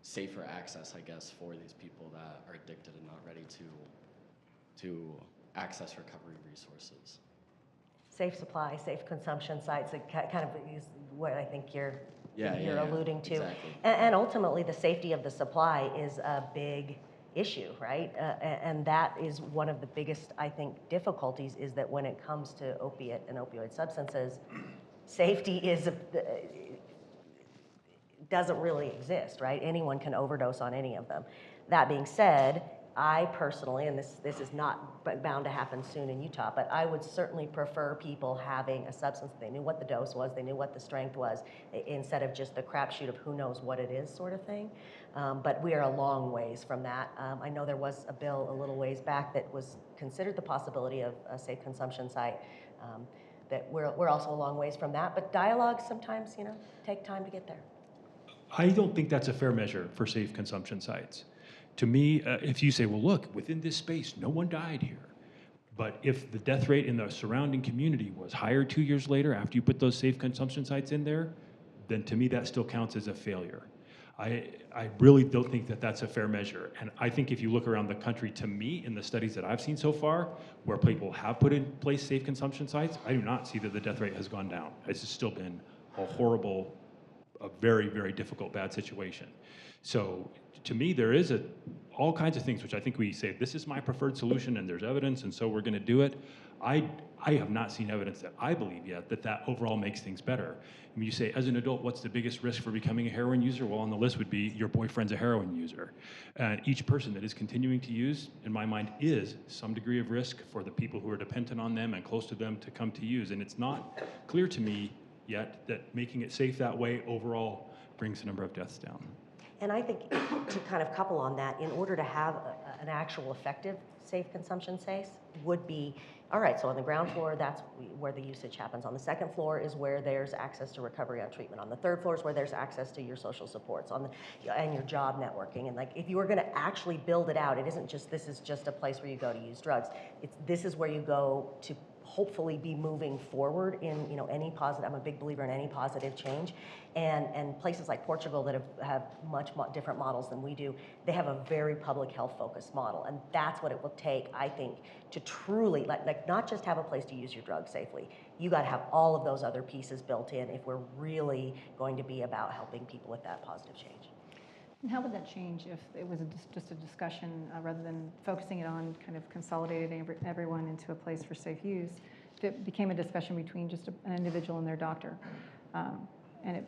safer access, I guess, for these people that are addicted and not ready to access recovery resources? Safe supply, safe consumption sites, it kind of is what I think you're alluding to. Exactly. And ultimately, the safety of the supply is a big issue, right? And that is one of the biggest, I think, difficulties, is that when it comes to opiate and opioid substances, safety doesn't really exist, right? Anyone can overdose on any of them. That being said, I personally, and this is not bound to happen soon in Utah, but I would certainly prefer people having a substance. They knew what the dose was, they knew what the strength was, instead of just the crapshoot of who knows what it is sort of thing. But we are a long ways from that. I know there was a bill a little ways back that was considered the possibility of a safe consumption site. That we're also a long ways from that. But dialogues sometimes, take time to get there. I don't think that's a fair measure for safe consumption sites. To me, if you say, well, look, within this space, no one died here. But if the death rate in the surrounding community was higher 2 years later after you put those safe consumption sites in there, then to me that still counts as a failure. I really don't think that that's a fair measure. And I think if you look around the country, to me, in the studies that I've seen so far, where people have put in place safe consumption sites, I do not see that the death rate has gone down. It's just still been a horrible, a very, very difficult, bad situation. So to me, there is all kinds of things which I think we say, this is my preferred solution and there's evidence and so we're going to do it. I have not seen evidence that I believe yet that overall makes things better. I mean, you say, as an adult, what's the biggest risk for becoming a heroin user? Well, on the list would be your boyfriend's a heroin user. And each person that is continuing to use, in my mind, is some degree of risk for the people who are dependent on them and close to them to come to use. And it's not clear to me yet that making it safe that way overall brings the number of deaths down. And I think to kind of couple on that, in order to have an actual effective safe consumption would be, all right, so on the ground floor, that's where the usage happens. On the second floor is where there's access to recovery on treatment. On the third floor is where there's access to your social supports and your job networking. And like, if you were gonna actually build it out, it isn't just, this is just a place where you go to use drugs. This is where you go to hopefully be moving forward in, you know, any positive, I'm a big believer in any positive change. And places like Portugal that have much different models than we do, they have a very public health focused model. And that's what it will take, I think, to truly, like not just have a place to use your drugs safely. You gotta have all of those other pieces built in if we're really going to be about helping people with that positive change. And how would that change if it was just a discussion rather than focusing it on kind of consolidating everyone into a place for safe use? If it became a discussion between just an individual and their doctor, and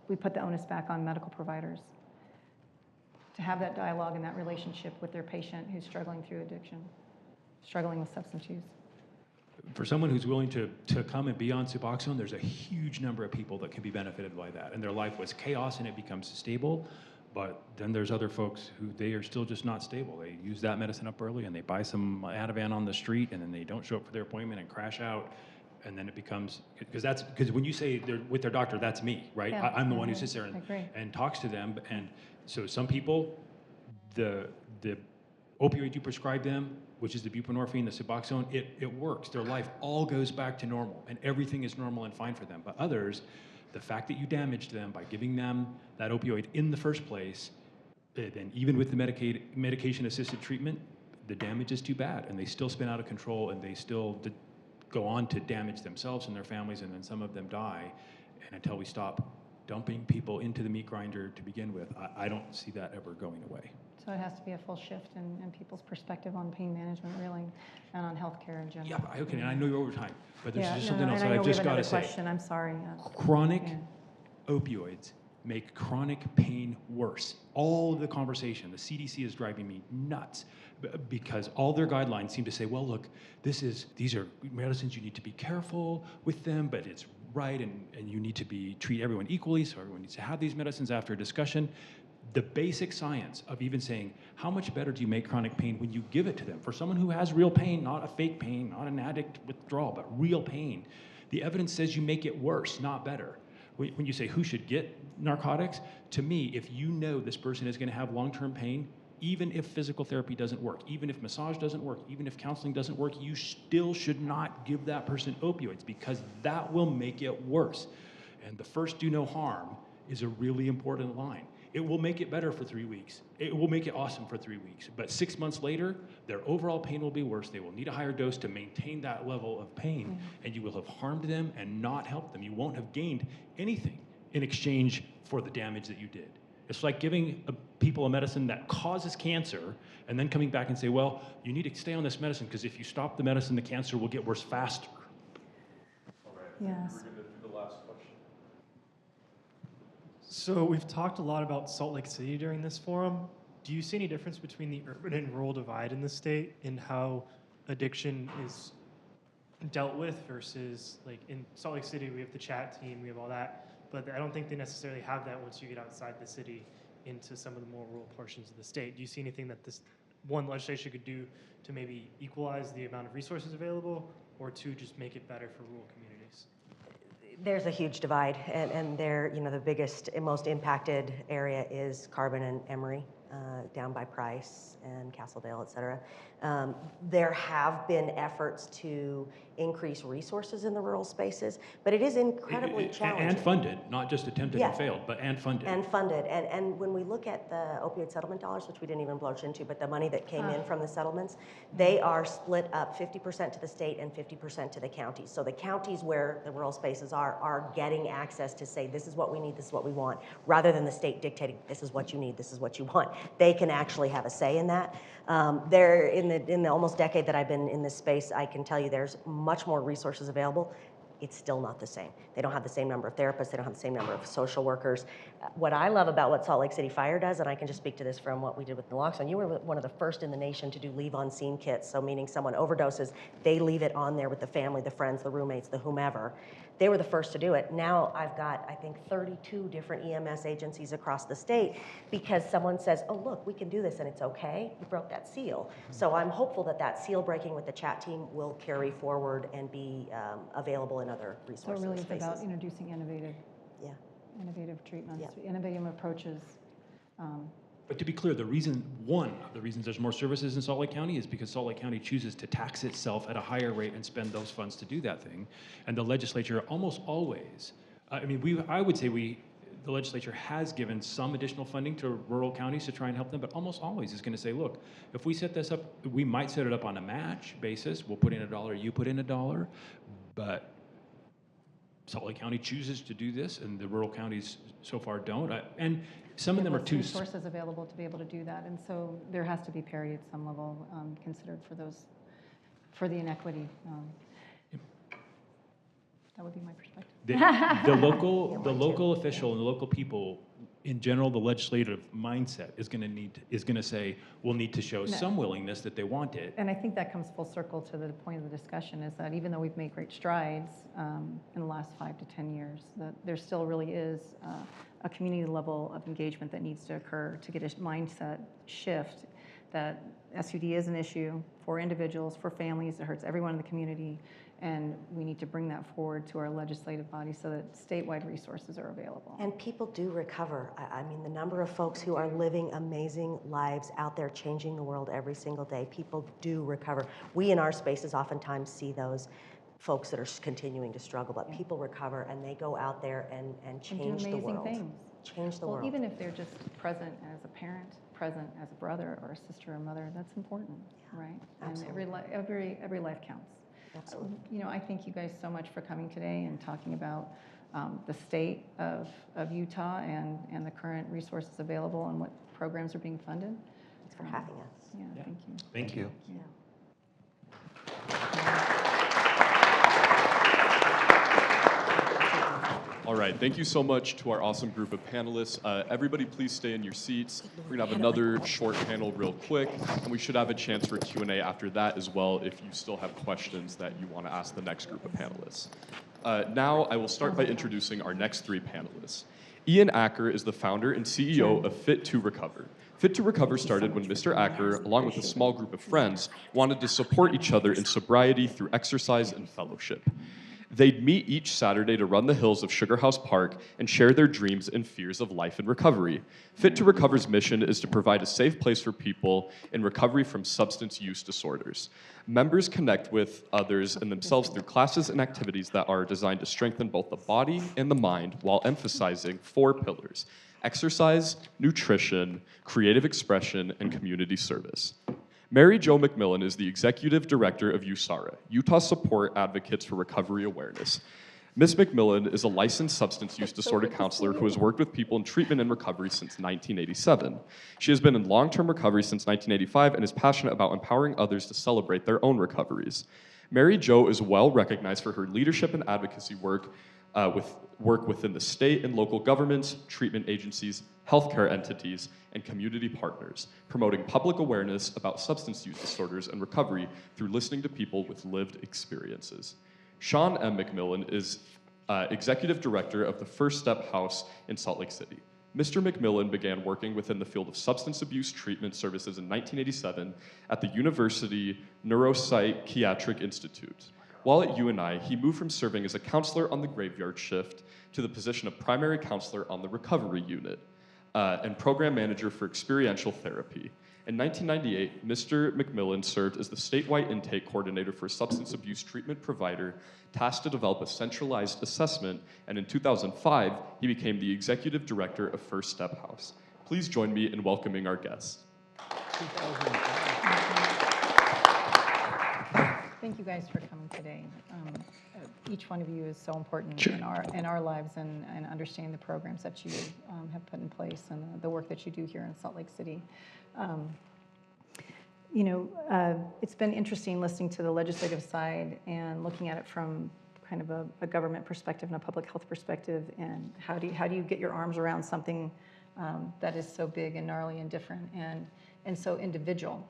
we put the onus back on medical providers to have that dialogue and that relationship with their patient who's struggling through addiction, struggling with substance use. For someone who's willing to come and be on Suboxone, there's a huge number of people that can be benefited by that. And their life was chaos and it becomes stable. But then there's other folks who they are still just not stable. They use that medicine up early and they buy some Ativan on the street and then they don't show up for their appointment and crash out. And then it becomes, because when you say they're with their doctor, that's me, right? Yeah, I'm the one who sits there and talks to them. And so some people, the opioid you prescribe them, which is the buprenorphine, the Suboxone, it works. Their life all goes back to normal and everything is normal and fine for them. But others, the fact that you damaged them by giving them that opioid in the first place, then even with the medication-assisted treatment, the damage is too bad, and they still spin out of control, and they still go on to damage themselves and their families, and then some of them die. And until we stop dumping people into the meat grinder to begin with, I don't see that ever going away. So it has to be a full shift in people's perspective on pain management, really, and on healthcare in general. Yeah, but okay, and I know you're over time, but there's just something no, else and that I know I've we just have got to another say. question. I'm sorry. Chronic Yeah. opioids make chronic pain worse. All of the conversation, the CDC is driving me nuts because all their guidelines seem to say, well, look, these are medicines, you need to be careful with them, but it's right, and you need to treat everyone equally, so everyone needs to have these medicines after a discussion. The basic science of even saying, how much better do you make chronic pain when you give it to them? For someone who has real pain, not a fake pain, not an addict withdrawal, but real pain, the evidence says you make it worse, not better. When you say who should get narcotics, to me, if you know this person is going to have long-term pain, even if physical therapy doesn't work, even if massage doesn't work, even if counseling doesn't work, you still should not give that person opioids because that will make it worse. And the first do no harm is a really important line. It will make it better for 3 weeks. It will make it awesome for 3 weeks. But 6 months later, their overall pain will be worse. They will need a higher dose to maintain that level of pain, and you will have harmed them and not helped them. You won't have gained anything in exchange for the damage that you did. It's like giving people a medicine that causes cancer and then coming back and say, well, you need to stay on this medicine because if you stop the medicine, the cancer will get worse faster. All right. Yes. We're going to do the last question. So we've talked a lot about Salt Lake City during this forum. Do you see any difference between the urban and rural divide in the state in how addiction is dealt with versus, like, in Salt Lake City, we have the chat team, we have all that, but I don't think they necessarily have that once you get outside the city into some of the more rural portions of the state. Do you see anything that this one legislation could do to maybe equalize the amount of resources available, or two, just make it better for rural communities? There's a huge divide, and there, the biggest and most impacted area is Carbon and Emory, down by Price and Castledale, et cetera. There have been efforts to increase resources in the rural spaces, but it is incredibly challenging. And funded, not just attempted Yeah. and failed, but and funded. And funded. And when we look at the opioid settlement dollars, which we didn't even broach into, but the money that came in from the settlements, they are split up 50% to the state and 50% to the counties. So the counties where the rural spaces are getting access to say, this is what we need, this is what we want, rather than the state dictating, this is what you need, this is what you want. They can actually have a say in that. There, in the almost decade that I've been in this space, I can tell you there's much more resources available. It's still not the same. They don't have the same number of therapists. They don't have the same number of social workers. What I love about what Salt Lake City Fire does, and I can just speak to this from what we did with naloxone, you were one of the first in the nation to do leave on scene kits. So meaning someone overdoses, they leave it on there with the family, the friends, the roommates, the whomever. they were the first to do it. Now I've got, I think, 32 different EMS agencies across the state because someone says, oh, look, we can do this and it's okay. We broke that seal. So I'm hopeful that that seal breaking with the chat team will carry forward and be available in other So it resources. really is spaces. about introducing innovative treatments, innovative approaches. But to be clear, one of the reasons there's more services in Salt Lake County is because Salt Lake County chooses to tax itself at a higher rate and spend those funds to do that thing. And the legislature almost always, I would say the legislature has given some additional funding to rural counties to try and help them, but almost always is going to say, look, if we set this up, we might set it up on a match basis. We'll put in $1, you put in $1, but Salt Lake County chooses to do this, and the rural counties so far don't. And some of them are too. Resources available to be able to do that, and so there has to be parity at some level considered for the inequity. That would be my perspective. The local official and the local people, in general, the legislative mindset is going to say, we'll need to show some willingness that they want it. And I think that comes full circle to the point of the discussion is that even though we've made great strides in the last 5 to 10 years, that there still really is a community level of engagement that needs to occur to get a mindset shift that SUD is an issue for individuals, for families, it hurts everyone in the community, and we need to bring that forward to our legislative body so that statewide resources are available. And people do recover. I mean, the number of folks who are living amazing lives out there changing the world every single day, people do recover. We in our spaces oftentimes see those folks that are continuing to struggle, but people recover and they go out there and change the world. Things. Change the world. Even if they're just present as a parent, present as a brother or a sister or mother, that's important, right? Absolutely. And every life counts. Absolutely. I thank you guys so much for coming today and talking about the state of Utah and the current resources available and what programs are being funded. Thanks for having us. Yeah, thank you. Thank you. All right, thank you so much to our awesome group of panelists. Everybody please stay in your seats. We're gonna have another short panel real quick, and we should have a chance for Q&A after that as well if you still have questions that you wanna ask the next group of panelists. Now I will start by introducing our next 3 panelists. Ian Acker is the founder and CEO of Fit to Recover. Fit to Recover started when Mr. Acker, along with a small group of friends, wanted to support each other in sobriety through exercise and fellowship. They'd meet each Saturday to run the hills of Sugar House Park and share their dreams and fears of life and recovery. Fit to Recover's mission is to provide a safe place for people in recovery from substance use disorders. Members connect with others and themselves through classes and activities that are designed to strengthen both the body and the mind while emphasizing 4 pillars: exercise, nutrition, creative expression, and community service. Mary Jo McMillan is the Executive Director of USARA, Utah Support Advocates for Recovery Awareness. Ms. McMillan is a licensed substance use disorder counselor who has worked with people in treatment and recovery since 1987. She has been in long-term recovery since 1985 and is passionate about empowering others to celebrate their own recoveries. Mary Jo is well recognized for her leadership and advocacy work within the state and local governments, treatment agencies, healthcare entities, and community partners, promoting public awareness about substance use disorders and recovery through listening to people with lived experiences. Sean M. McMillan is Executive Director of the First Step House in Salt Lake City. Mr. McMillan began working within the field of substance abuse treatment services in 1987 at the University Neuropsychiatric Institute. While at UNI, he moved from serving as a counselor on the graveyard shift to the position of primary counselor on the recovery unit and program manager for experiential therapy. In 1998, Mr. McMillan served as the statewide intake coordinator for a substance abuse treatment provider tasked to develop a centralized assessment, and in 2005, he became the executive director of First Step House. Please join me in welcoming our guests. Thank you guys for coming today. Each one of you is so important in our lives and understanding the programs that you have put in place and the work that you do here in Salt Lake City. It's been interesting listening to the legislative side and looking at it from kind of a government perspective and a public health perspective, and how do you get your arms around something that is so big and gnarly and different and so individual.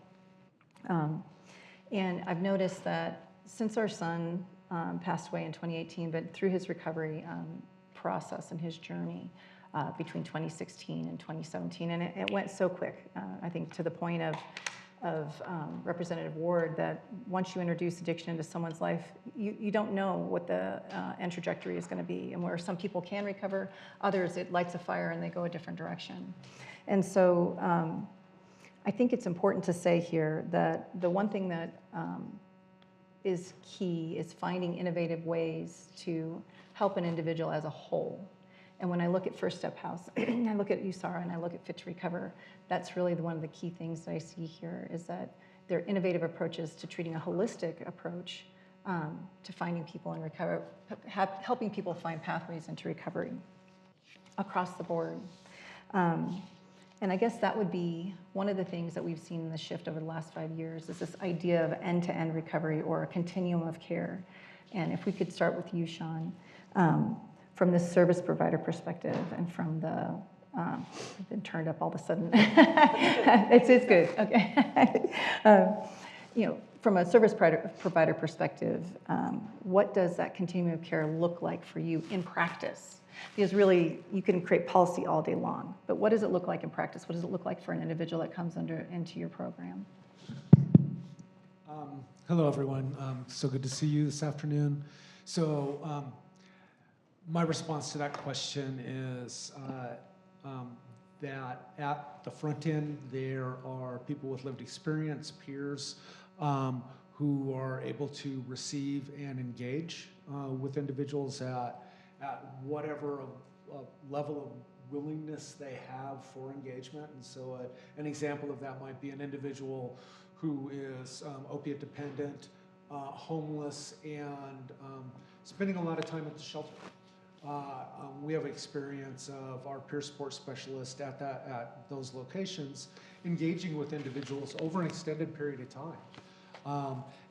And I've noticed that since our son passed away in 2018, but through his recovery process and his journey between 2016 and 2017, and it went so quick, I think to the point of Representative Ward, that once you introduce addiction into someone's life, you don't know what the end trajectory is going to be. And where some people can recover, others it lights a fire and they go a different direction. And so I think it's important to say here that the one thing that is key is finding innovative ways to help an individual as a whole. And when I look at First Step House, I look at USARA and I look at Fit to Recover, that's really one of the key things that I see here is that they're innovative approaches to treating a holistic approach to finding people in recovery, helping people find pathways into recovery across the board. And I guess that would be one of the things that we've seen in the shift over the last 5 years is this idea of end-to-end recovery or a continuum of care. And if we could start with you, Sean, from the service provider perspective and from the, I've been turned up all of a sudden. it's good, okay. From a service provider perspective, what does that continuum of care look like for you in practice? Because really, you can create policy all day long, but what does it look like in practice? What does it look like for an individual that comes into your program? Hello, everyone. So good to see you this afternoon. So my response to that question is that at the front end, there are people with lived experience, peers, who are able to receive and engage with individuals at whatever level of willingness they have for engagement. And so an example of that might be an individual who is opiate dependent, homeless, and spending a lot of time at the shelter. We have experience of our peer support specialist at those locations engaging with individuals over an extended period of time.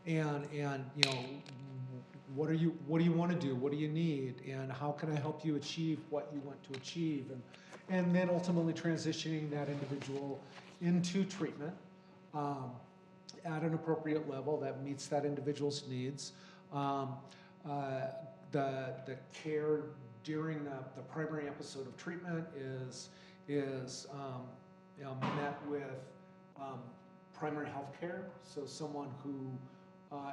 And you know, what do you want to do? What do you need? And how can I help you achieve what you want to achieve? And then ultimately transitioning that individual into treatment at an appropriate level that meets that individual's needs. The care during the primary episode of treatment is met with primary health care. So someone who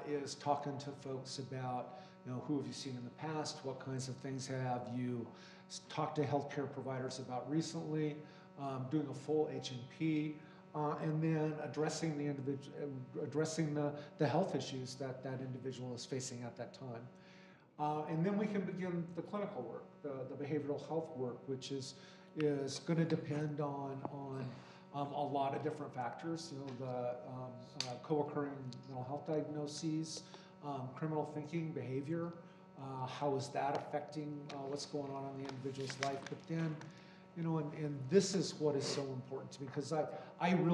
is talking to folks about, who have you seen in the past? What kinds of things have you talked to healthcare providers about recently? Doing a full H&P, and then addressing the health issues that individual is facing at that time. And then we can begin the clinical work, the behavioral health work, which is going to depend on a lot of different factors. The co-occurring mental health diagnoses, criminal thinking, behavior. How is that affecting what's going on in the individual's life? But then, and this is what is so important to me, because I'm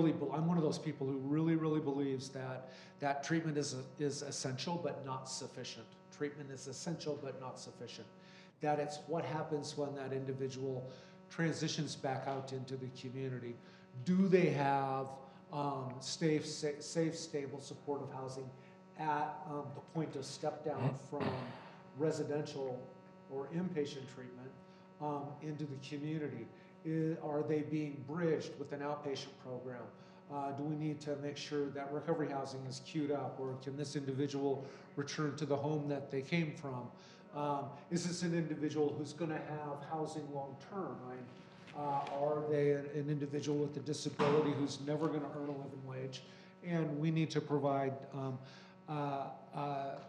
one of those people who really believes that treatment is essential but not sufficient. Treatment is essential but not sufficient. That it's what happens when that individual transitions back out into the community. Do they have safe, stable, supportive housing at the point of step down from residential or inpatient treatment into the community? Are they being bridged with an outpatient program? Do we need to make sure that recovery housing is queued up, or can this individual return to the home that they came from? Is this an individual who's going to have housing long term? Are they an individual with a disability who's never going to earn a living wage? And we need to provide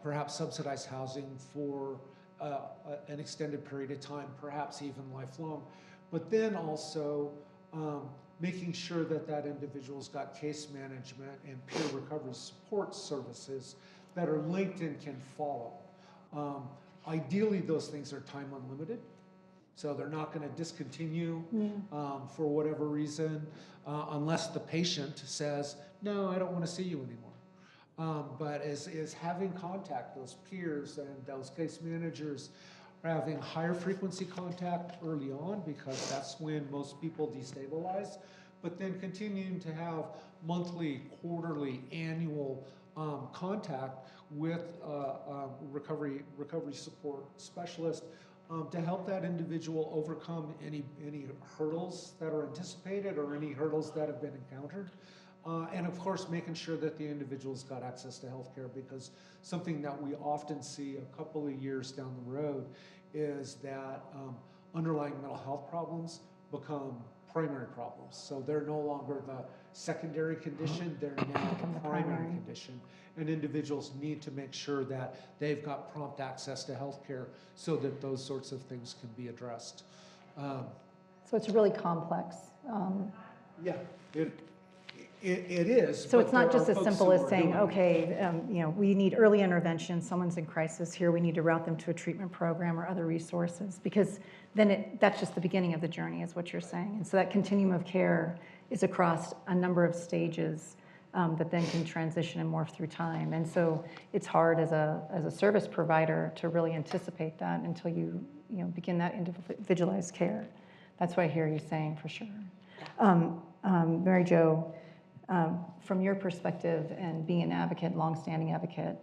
perhaps subsidized housing for an extended period of time, perhaps even lifelong. But then also making sure that individual's got case management and peer recovery support services that are linked and can follow. Ideally, those things are time unlimited. So they're not going to discontinue for whatever reason, unless the patient says, no, I don't want to see you anymore. But is having contact, those peers and those case managers are having higher frequency contact early on, because that's when most people destabilize, but then continuing to have monthly, quarterly, annual contact with recovery support specialist to help that individual overcome any hurdles that are anticipated or any hurdles that have been encountered. And of course, making sure that the individual's got access to healthcare, because something that we often see a couple of years down the road is that underlying mental health problems become primary problems. So they're no longer the secondary condition, they're now the primary condition. And individuals need to make sure that they've got prompt access to healthcare so that those sorts of things can be addressed. So it's really complex. Yeah, it is. So but it's not there just are as folks simple who as are saying, doing it. okay, we need early intervention, someone's in crisis here, we need to route them to a treatment program or other resources, because then that's just the beginning of the journey, is what you're saying. And so that continuum of care is across a number of stages that then can transition and morph through time. And so it's hard as a service provider to really anticipate that until you begin that individualized care. That's what I hear you saying, for sure. Mary Jo, from your perspective and being an advocate, longstanding advocate,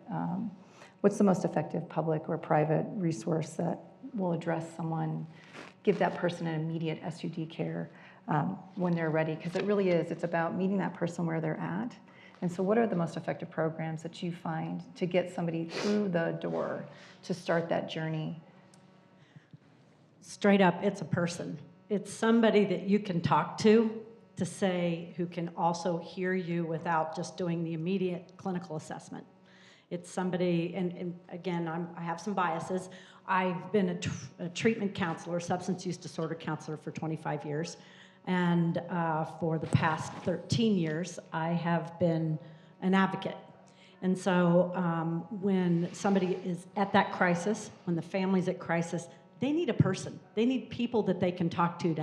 what's the most effective public or private resource that will address someone, give that person an immediate SUD care when they're ready? Because it really is, it's about meeting that person where they're at. And so what are the most effective programs that you find to get somebody through the door to start that journey? Straight up, it's a person. It's somebody that you can talk to say, who can also hear you without just doing the immediate clinical assessment. It's somebody, and again, I have some biases. I've been a treatment counselor, substance use disorder counselor for 25 years. And for the past 13 years, I have been an advocate. And so when somebody is at that crisis, when the family's at crisis, they need a person. They need people that they can talk to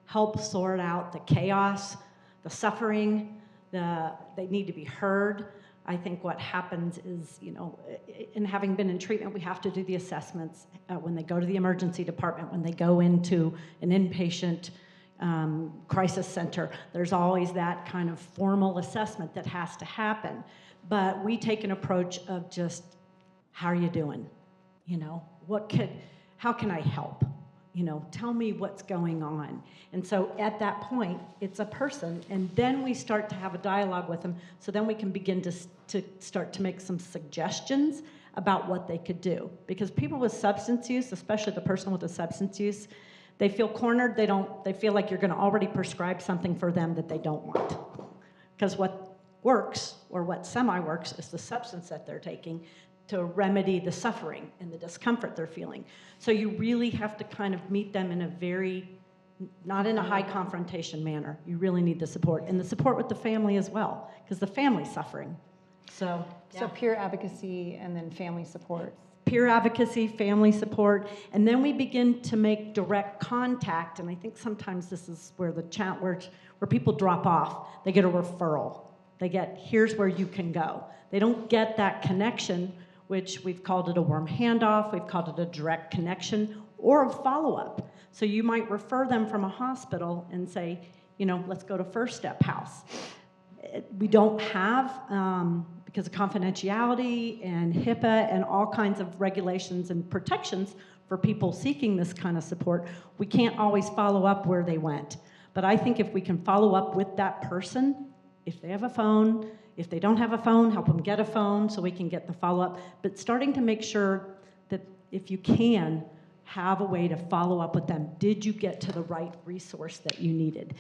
help sort out the chaos, the suffering, they need to be heard. I think what happens is, in having been in treatment, we have to do the assessments when they go to the emergency department, when they go into an inpatient crisis center. There's always that kind of formal assessment that has to happen. But we take an approach of just, how are you doing? How can I help? Tell me what's going on. And so at that point, it's a person, and then we start to have a dialogue with them, so then we can begin to start to make some suggestions about what they could do. Because people with substance use, especially the person with a substance use, they feel cornered. They feel like you're going to already prescribe something for them that they don't want. Because what works, or what semi-works, is the substance that they're taking to remedy the suffering and the discomfort they're feeling. So you really have to kind of meet them in a not in a high confrontation manner. You really need the support, and the support with the family as well, because the family's suffering. So peer advocacy and then family support. Peer advocacy, family support, and then we begin to make direct contact, and I think sometimes this is where where people drop off. They get a referral. Here's where you can go. They don't get that connection, which we've called it a warm handoff, we've called it a direct connection, or a follow-up. So you might refer them from a hospital and say, let's go to First Step House. We don't have, because of confidentiality and HIPAA and all kinds of regulations and protections for people seeking this kind of support, we can't always follow up where they went. But I think if we can follow up with that person, if they have a phone, if they don't have a phone, help them get a phone so we can get the follow-up. But starting to make sure that if you can, have a way to follow up with them. Did you get to the right resource that you needed?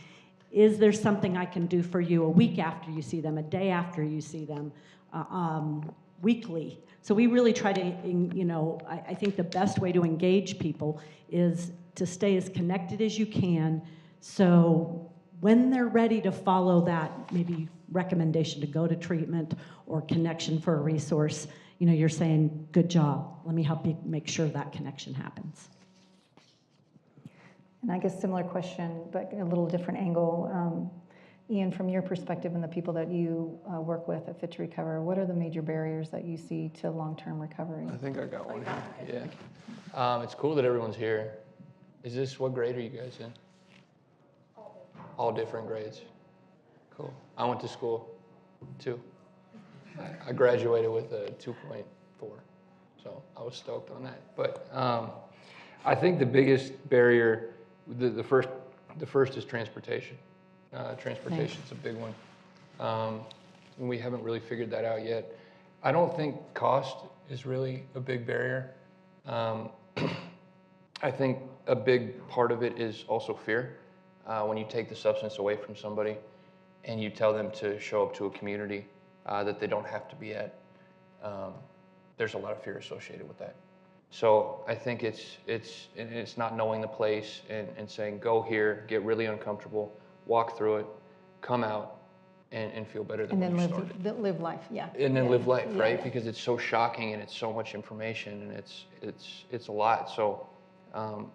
Is there something I can do for you a week after you see them, a day after you see them, weekly? So we really try to, I think the best way to engage people is to stay as connected as you can, so when they're ready to follow that maybe recommendation to go to treatment or connection for a resource, you're saying, good job, let me help you make sure that connection happens. And I guess similar question, but a little different angle. Ian, from your perspective and the people that you work with at Fit to Recover, what are the major barriers that you see to long-term recovery? I think I got one here. Yeah. It's cool that everyone's here. What grade are you guys in? All different grades. Cool. I went to school too. I graduated with a 2.4, so I was stoked on that. But I think the biggest barrier, the first is transportation. Transportation's a big one. And we haven't really figured that out yet. I don't think cost is really a big barrier. I think a big part of it is also fear. When you take the substance away from somebody and you tell them to show up to a community that they don't have to be at, there's a lot of fear associated with that. So I think it's not knowing the place and saying, go here, get really uncomfortable, walk through it, come out, and feel better than And when then you started. live life, yeah. And then live life, Yeah. right? Because it's so shocking and it's so much information and it's a lot. So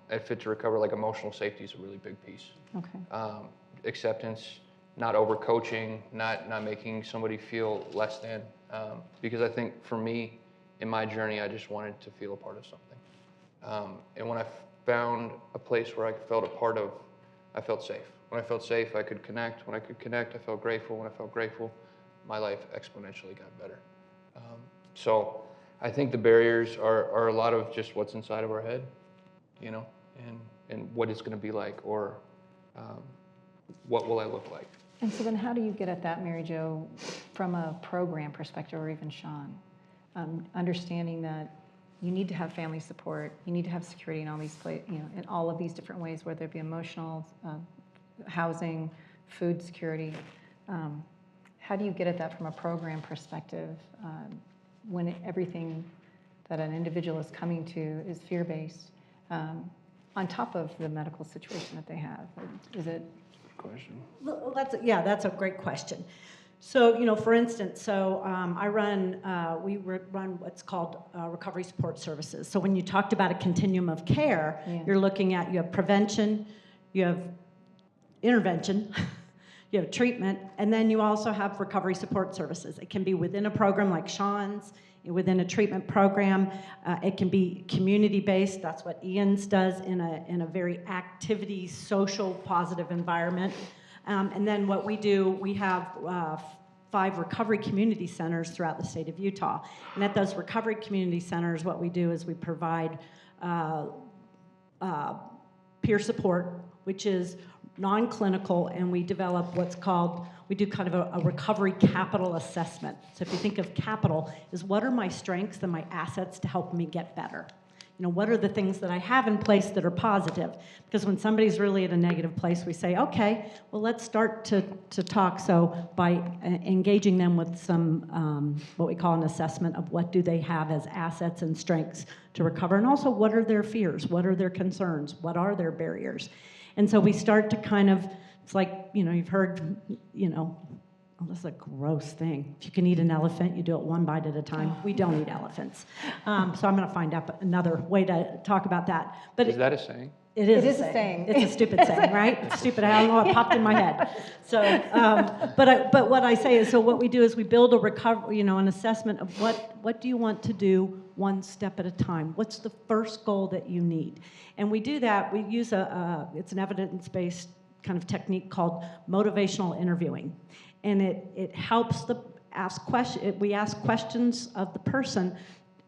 at Fit to Recover, like emotional safety is a really big piece. Okay. Acceptance, not overcoaching, not making somebody feel less than. Because I think for me, in my journey, I just wanted to feel a part of something. And when I found a place where I felt a part of, I felt safe. When I felt safe, I could connect. When I could connect, I felt grateful. When I felt grateful, my life exponentially got better. So I think the barriers are a lot of just what's inside of our head, you know, and what it's going to be like, or what will I look like. And so then how do you get at that, Mary Jo, from a program perspective, or even Sean? Understanding that you need to have family support, you need to have security in all these in all of these different ways, whether it be emotional, housing, food security. How do you get at that from a program perspective when everything that an individual is coming to is fear-based, on top of the medical situation that they have? Is it? Question. Well, that's a great question. So, you know, for instance, we run what's called recovery support services. So when you talked about a continuum of care, you're looking at, you have prevention, you have intervention, you have treatment, and then you also have recovery support services. It can be within a program like Sean's, within a treatment program. It can be community-based. That's what Ian's does in a very activity, social, positive environment. And then what we do, we have 5 recovery community centers throughout the state of Utah. And at those recovery community centers, what we do is we provide peer support, which is non-clinical, and we develop we do kind of a recovery capital assessment. So if you think of capital, is what are my strengths and my assets to help me get better? You know, what are the things that I have in place that are positive? Because when somebody's really at a negative place, we say, okay, well, let's start to talk. So by engaging them with some, what we call an assessment of what do they have as assets and strengths to recover, and also what are their fears, what are their concerns, what are their barriers? And so we start to kind of, it's like, you know, you've heard, you know, oh, this is a gross thing. If you can eat an elephant, you do it one bite at a time. We don't eat elephants. So I'm going to find out another way to talk about that. But Is that a saying? It is a saying. It's a stupid saying, right? It's stupid. I don't know. It popped in my head. So, but what I say is, so what we do is we build a recovery, you know, an assessment of what do you want to do one step at a time. What's the first goal that you need? And we do that. We use it's an evidence-based kind of technique called motivational interviewing, and it helps we ask questions of the person,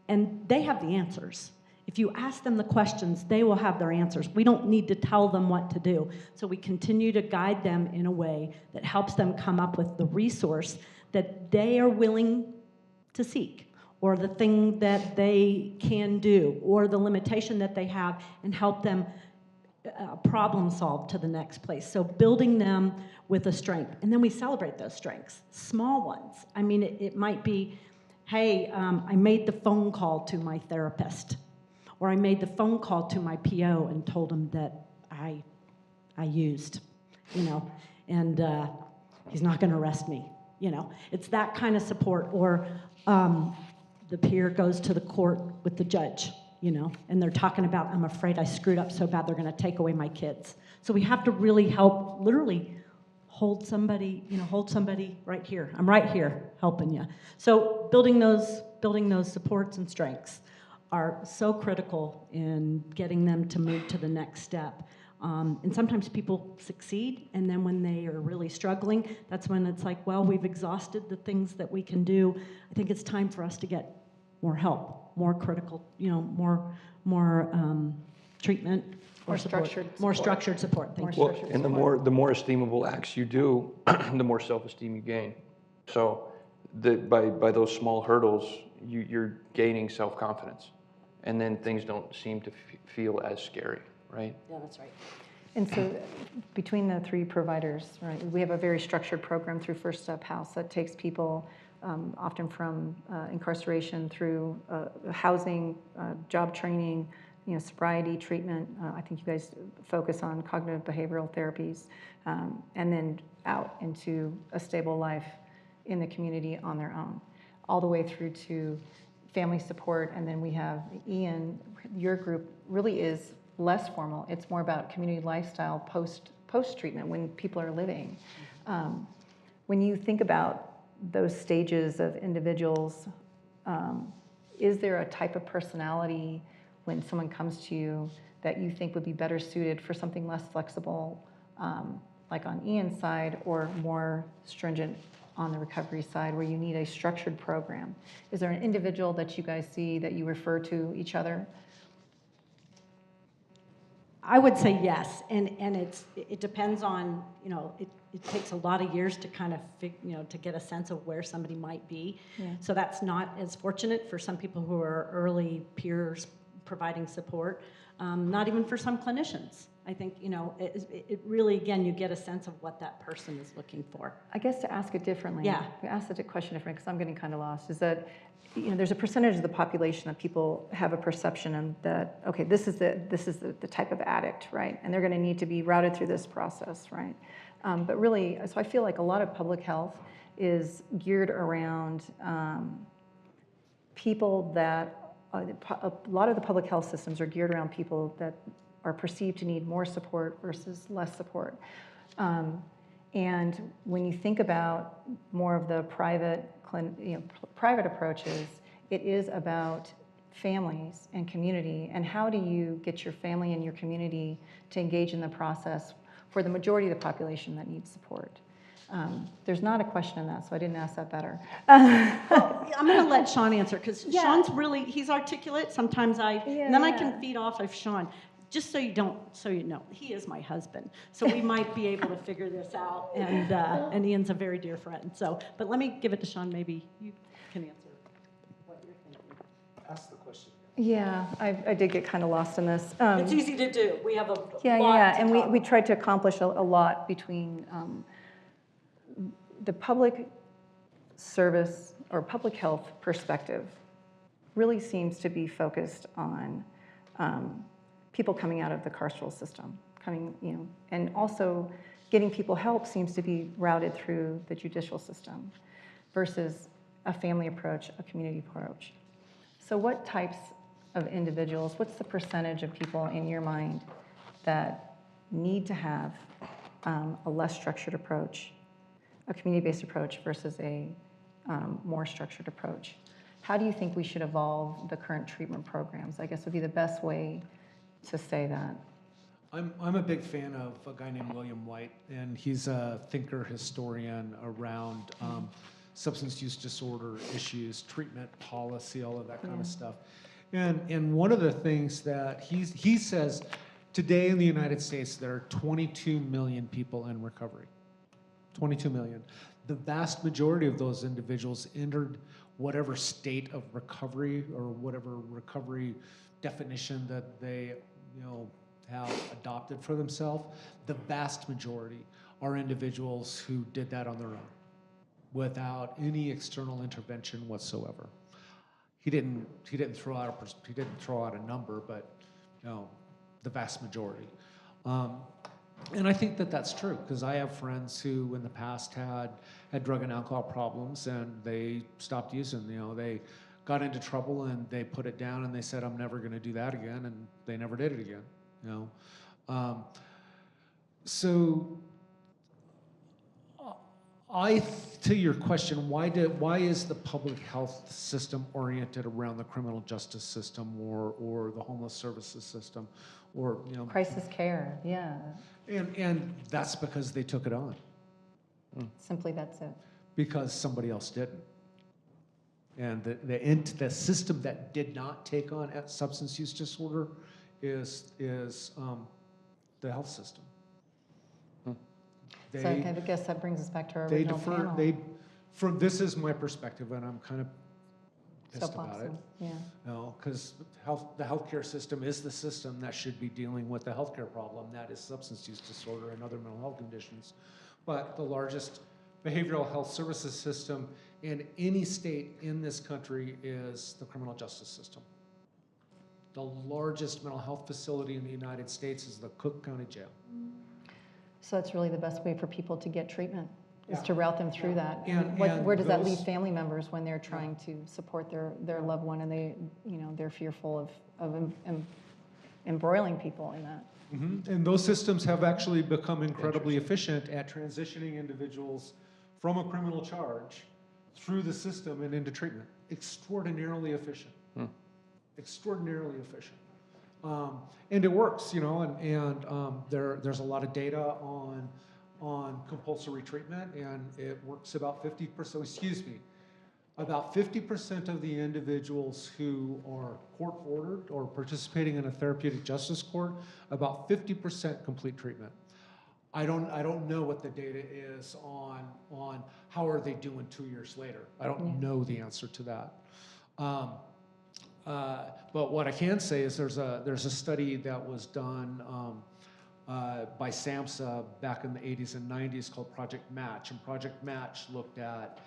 and they have the answers. If you ask them the questions, they will have their answers. We don't need to tell them what to do. So we continue to guide them in a way that helps them come up with the resource that they are willing to seek, or the thing that they can do, or the limitation that they have, and help them problem solve to the next place. So building them with a strength. And then we celebrate those strengths, small ones. I mean, it might be, hey, I made the phone call to my therapist, or I made the phone call to my PO and told him that I used, you know, and he's not going to arrest me, you know. It's that kind of support. Or the peer goes to the court with the judge, you know, and they're talking about, I'm afraid I screwed up so bad they're going to take away my kids. So we have to really help, literally hold somebody right here. I'm right here helping you. So building those supports and strengths are so critical in getting them to move to the next step And sometimes people succeed, and then when they are really struggling, that's when it's like, well, we've exhausted the things that we can do. I think it's time for us to get more help, more critical, more treatment, More support. structured More support. structured support. Thank you. Well, and the more esteemable acts you do, the more self-esteem you gain. So by those small hurdles, you're gaining self-confidence, and then things don't seem to feel as scary, right? Yeah, that's right. And so between the three providers, right, we have a very structured program through First Step House that takes people often from incarceration through housing, job training, sobriety treatment. I think you guys focus on cognitive behavioral therapies, and then out into a stable life in the community on their own, all the way through to family support. And then we have Ian, your group really is less formal. It's more about community lifestyle post treatment when people are living. When you think about those stages of individuals, is there a type of personality when someone comes to you that you think would be better suited for something less flexible, like on Ian's side, or more stringent on the recovery side where you need a structured program? Is there an individual that you guys see that you refer to each other? I would say yes, and it depends on, it takes a lot of years to kind of to get a sense of where somebody might be. Yeah. So that's not as fortunate for some people who are early peers providing support, not even for some clinicians. I think, it really, again, you get a sense of what that person is looking for. I guess to ask it differently, Yeah. to ask the question differently, because I'm getting kind of lost, is that there's a percentage of the population that people have a perception of that, okay, this is the type of addict, right? And they're going to need to be routed through this process, right? But really, so I feel like a lot of public health is geared around people that, a lot of the public health systems are geared around people that are perceived to need more support versus less support. And when you think about more of the private approaches, it is about families and community, and how do you get your family and your community to engage in the process for the majority of the population that needs support. There's not a question in that, so I didn't ask that better. I'm going to let Sean answer, because Yeah. Sean's really, he's articulate. Sometimes and then I Yeah. can feed off of Sean. Just so you know, he is my husband. So we might be able to figure this out, and Ian's a very dear friend. So, but let me give it to Sean, maybe you can answer what you're thinking. Ask the question. Yeah, I did get kind of lost in this. It's easy to do. We have a Yeah, lot yeah, to and talk we about. tried to accomplish a lot between the public service or public health perspective really seems to be focused on people coming out of the carceral system, and also getting people help seems to be routed through the judicial system versus a family approach, a community approach. So what types of individuals, what's the percentage of people in your mind that need to have a less structured approach, a community-based approach versus a more structured approach? How do you think we should evolve the current treatment programs? I guess would be the best way to say that. I'm a big fan of a guy named William White, and he's a thinker historian around substance use disorder issues, treatment policy, all of that kind of stuff. And one of the things that he says, today in the United States, there are 22 million people in recovery. 22 million. The vast majority of those individuals entered whatever state of recovery or whatever recovery definition that they have adopted for themselves. The vast majority are individuals who did that on their own without any external intervention whatsoever. He didn't throw out a number, but the vast majority. And I think that that's true, because I have friends who in the past had drug and alcohol problems, and they stopped using. They got into trouble and they put it down, and they said, "I'm never going to do that again," and they never did it again. So To your question, why is the public health system oriented around the criminal justice system or the homeless services system, or Crisis care, yeah, and that's because they took it on, simply that's it. because somebody else didn't. And the system that did not take on substance use disorder is the health system. So I kind of guess that brings us back to our original panel. This is my perspective, and I'm kind of pissed about it. Soapboxing, yeah. Because the healthcare system is the system that should be dealing with the healthcare problem, that is substance use disorder and other mental health conditions. But the largest behavioral health services system in any state in this country is the criminal justice system. The largest mental health facility in the United States is the Cook County Jail. So that's really the best way for people to get treatment, is Yeah. to route them through that. And Where does that those- leave family members when they're trying to support their loved one, and they're fearful of embroiling people in that? And those systems have actually become incredibly efficient at transitioning individuals from a criminal charge through the system and into treatment. Extraordinarily efficient. Extraordinarily efficient. And it works, there's a lot of data on compulsory treatment, and it works about 50%, about 50% of the individuals who are court-ordered or participating in a therapeutic justice court, about 50% complete treatment. I don't know what the data is on how are they doing 2 years later. I don't know the answer to that. But what I can say is there's a study that was done by SAMHSA back in the 80s and 90s called Project Match. And Project Match looked at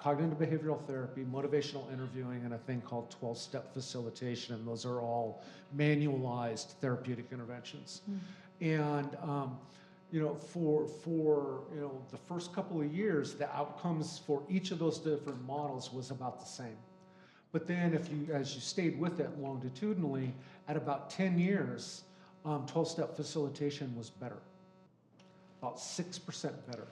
cognitive behavioral therapy, motivational interviewing, and a thing called 12-step facilitation. And those are all manualized therapeutic interventions. And for the first couple of years, the outcomes for each of those different models was about the same. But then as you stayed with it longitudinally, at about 10 years, 12-step facilitation was better, about 6% better.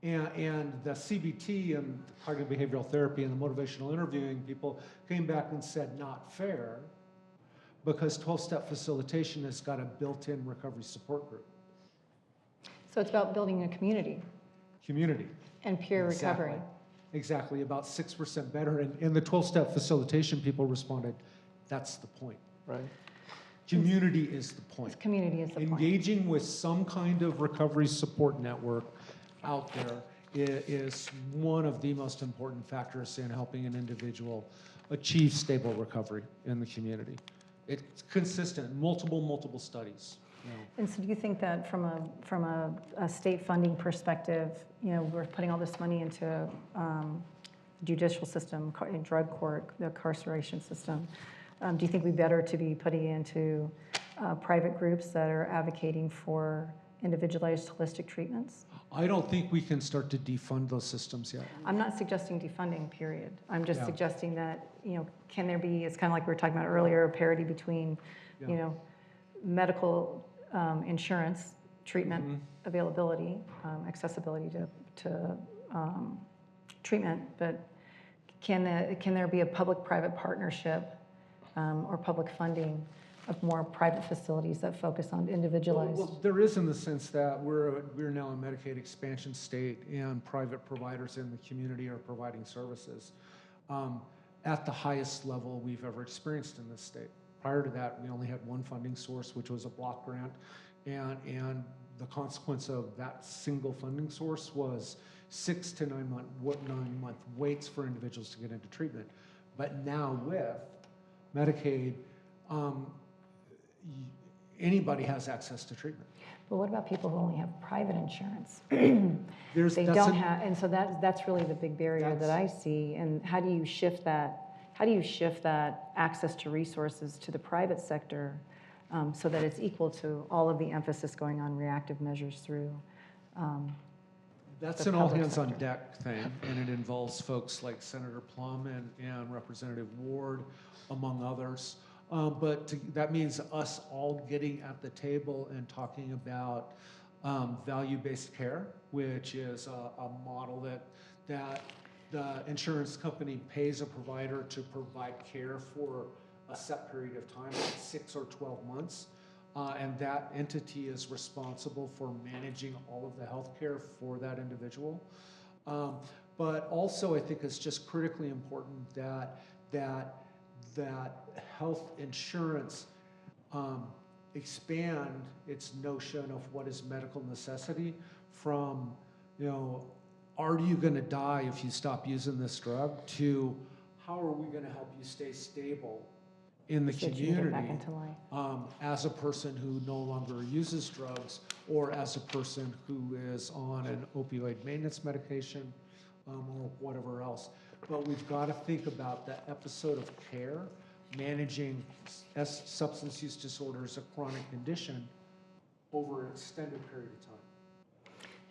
And the CBT and the cognitive behavioral therapy and the motivational interviewing people came back and said not fair, because 12-step facilitation has got a built-in recovery support group. So it's about building a community Community. and peer recovery. Exactly, about 6% better. And the 12-step facilitation people responded, that's the point. Right. Community is the point. Community is the point. Engaging with some kind of recovery support network out there is one of the most important factors in helping an individual achieve stable recovery in the community. It's consistent, multiple studies. And so do you think that from a state funding perspective, we're putting all this money into judicial system, drug court, the incarceration system. Do you think we better to be putting it into private groups that are advocating for individualized holistic treatments? I don't think we can start to defund those systems yet. I'm not suggesting defunding, period. I'm just suggesting that, can there be, it's kind of like we were talking about earlier, a parity between, medical insurance, treatment availability, accessibility to treatment, but can there be a public-private partnership or public funding of more private facilities that focus on individualized? Well, there is, in the sense that we're now a Medicaid expansion state, and private providers in the community are providing services at the highest level we've ever experienced in this state. Prior to that, we only had one funding source, which was a block grant, and the consequence of that single funding source was 6 to 9 month waits for individuals to get into treatment. But now with Medicaid, anybody has access to treatment. But what about people who only have private insurance? They don't have, and so that's really the big barrier that I see. And how do you shift that? How do you shift that access to resources to the private sector so that it's equal to all of the emphasis going on reactive measures through? That's the an all public hands on sector. deck thing, and it involves folks like Senator Plum and Representative Ward, among others. But that means us all getting at the table and talking about value-based care, which is a model that the insurance company pays a provider to provide care for a set period of time, like 6 or 12 months. And that entity is responsible for managing all of the health care for that individual. But also, I think it's just critically important that health insurance expand its notion of what is medical necessity from, are you going to die if you stop using this drug, to how are we going to help you stay stable in the So that you can get back community into life. as a person who no longer uses drugs, or as a person who is on an opioid maintenance medication, or whatever else. But we've got to think about the episode of care, managing substance use disorder as a chronic condition over an extended period of time.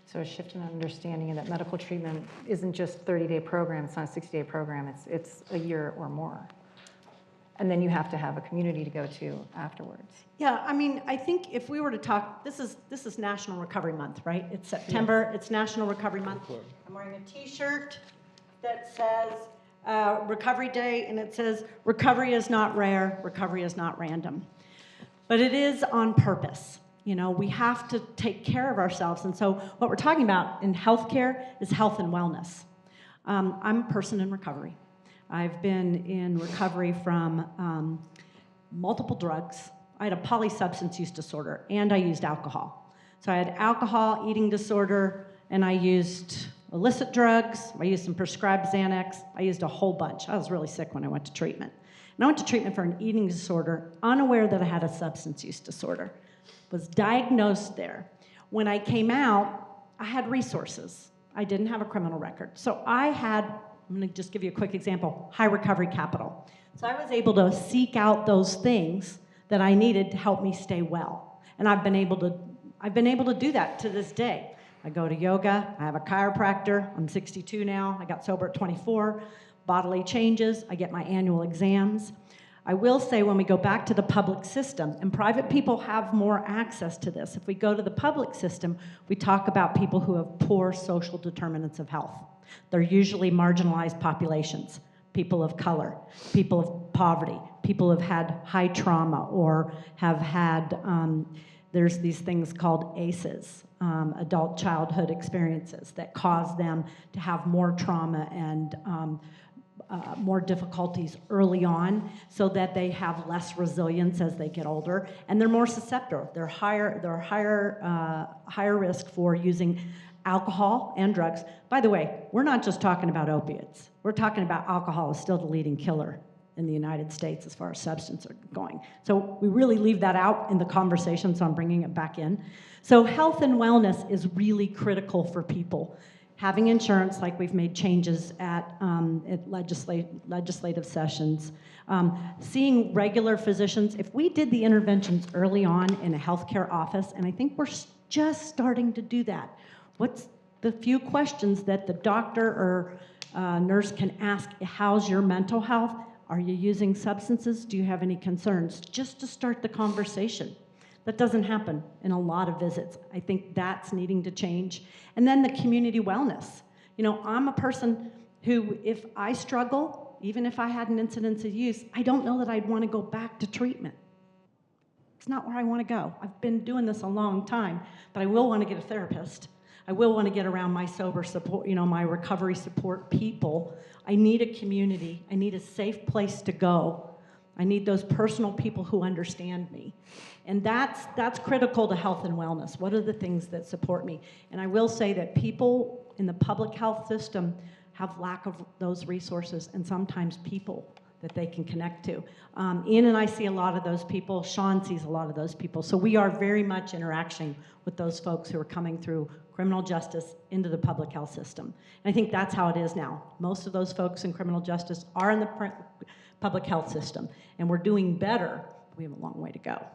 So a shift in understanding that medical treatment isn't just 30-day program, it's not a 60-day program, it's a year or more. And then you have to have a community to go to afterwards. Yeah, I mean, I think if we were to talk, this is National Recovery Month, right? It's September, It's National Recovery Month. I'm wearing a t-shirt that says Recovery Day, and it says, recovery is not rare, recovery is not random. But it is on purpose. We have to take care of ourselves. And so what we're talking about in healthcare is health and wellness. I'm a person in recovery. I've been in recovery from multiple drugs. I had a polysubstance use disorder, and I used alcohol. So I had alcohol, eating disorder, and I used illicit drugs. I used some prescribed Xanax. I used a whole bunch. I was really sick when I went to treatment. And I went to treatment for an eating disorder, unaware that I had a substance use disorder. Was diagnosed there. When I came out, I had resources. I didn't have a criminal record. So I had, I'm going to just give you a quick example, high recovery capital. So I was able to seek out those things that I needed to help me stay well. And I've been able to do that to this day. I go to yoga, I have a chiropractor, I'm 62 now, I got sober at 24, bodily changes, I get my annual exams. I will say when we go back to the public system, and private people have more access to this, if we go to the public system, we talk about people who have poor social determinants of health. They're usually marginalized populations, people of color, people of poverty, people who have had high trauma or have had, there's these things called ACEs, adult childhood experiences, that cause them to have more trauma and more difficulties early on, so that they have less resilience as they get older, and they're more susceptible. They're higher risk for using alcohol and drugs. By the way, we're not just talking about opiates. We're talking about alcohol is still the leading killer in the United States as far as substance are going. So we really leave that out in the conversation, so I'm bringing it back in. So health and wellness is really critical for people. Having insurance, like we've made changes at legislative sessions. Seeing regular physicians. If we did the interventions early on in a healthcare office, and I think we're just starting to do that, what's the few questions that the doctor or nurse can ask? How's your mental health? Are you using substances? Do you have any concerns? Just to start the conversation. That doesn't happen in a lot of visits. I think that's needing to change. And then the community wellness. I'm a person who, if I struggle, even if I had an incidence of use, I don't know that I'd want to go back to treatment. It's not where I want to go. I've been doing this a long time, but I will want to get a therapist. I will want to get around my sober support, my recovery support people. I need a community. I need a safe place to go. I need those personal people who understand me. And that's critical to health and wellness. What are the things that support me? And I will say that people in the public health system have lack of those resources, and sometimes people that they can connect to. Ian and I see a lot of those people. Sean sees a lot of those people. So we are very much interacting with those folks who are coming through criminal justice into the public health system. And I think that's how it is now. Most of those folks in criminal justice are in the public health system, and we're doing better. We have a long way to go.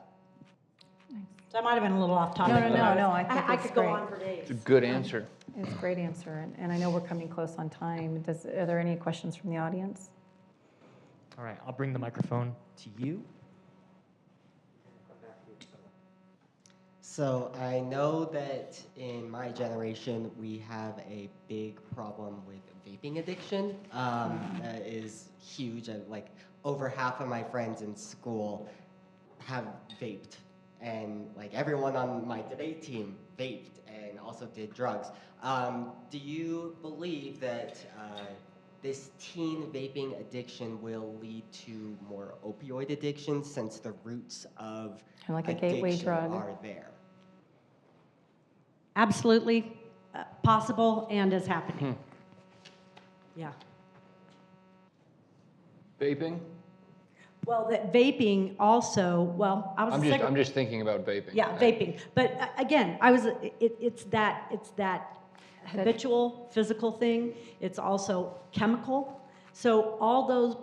So I might have been a little off topic. No, I think I it's could go great. on for days. It's a good answer. It's a great answer, and I know we're coming close on time. Are there any questions from the audience? All right, I'll bring the microphone to you. So I know that in my generation we have a big problem with vaping addiction. That is huge. Like over half of my friends in school have vaped, and like everyone on my debate team vaped and also did drugs. Do you believe that this teen vaping addiction will lead to more opioid addiction since the roots of Kind of like a gateway addiction drug. are there? Absolutely possible and is happening. Yeah. Vaping? Well, that vaping also, well, I was a cigarette. I'm just thinking about vaping. Yeah, vaping. But again, it's that habitual physical thing. It's also chemical. So all those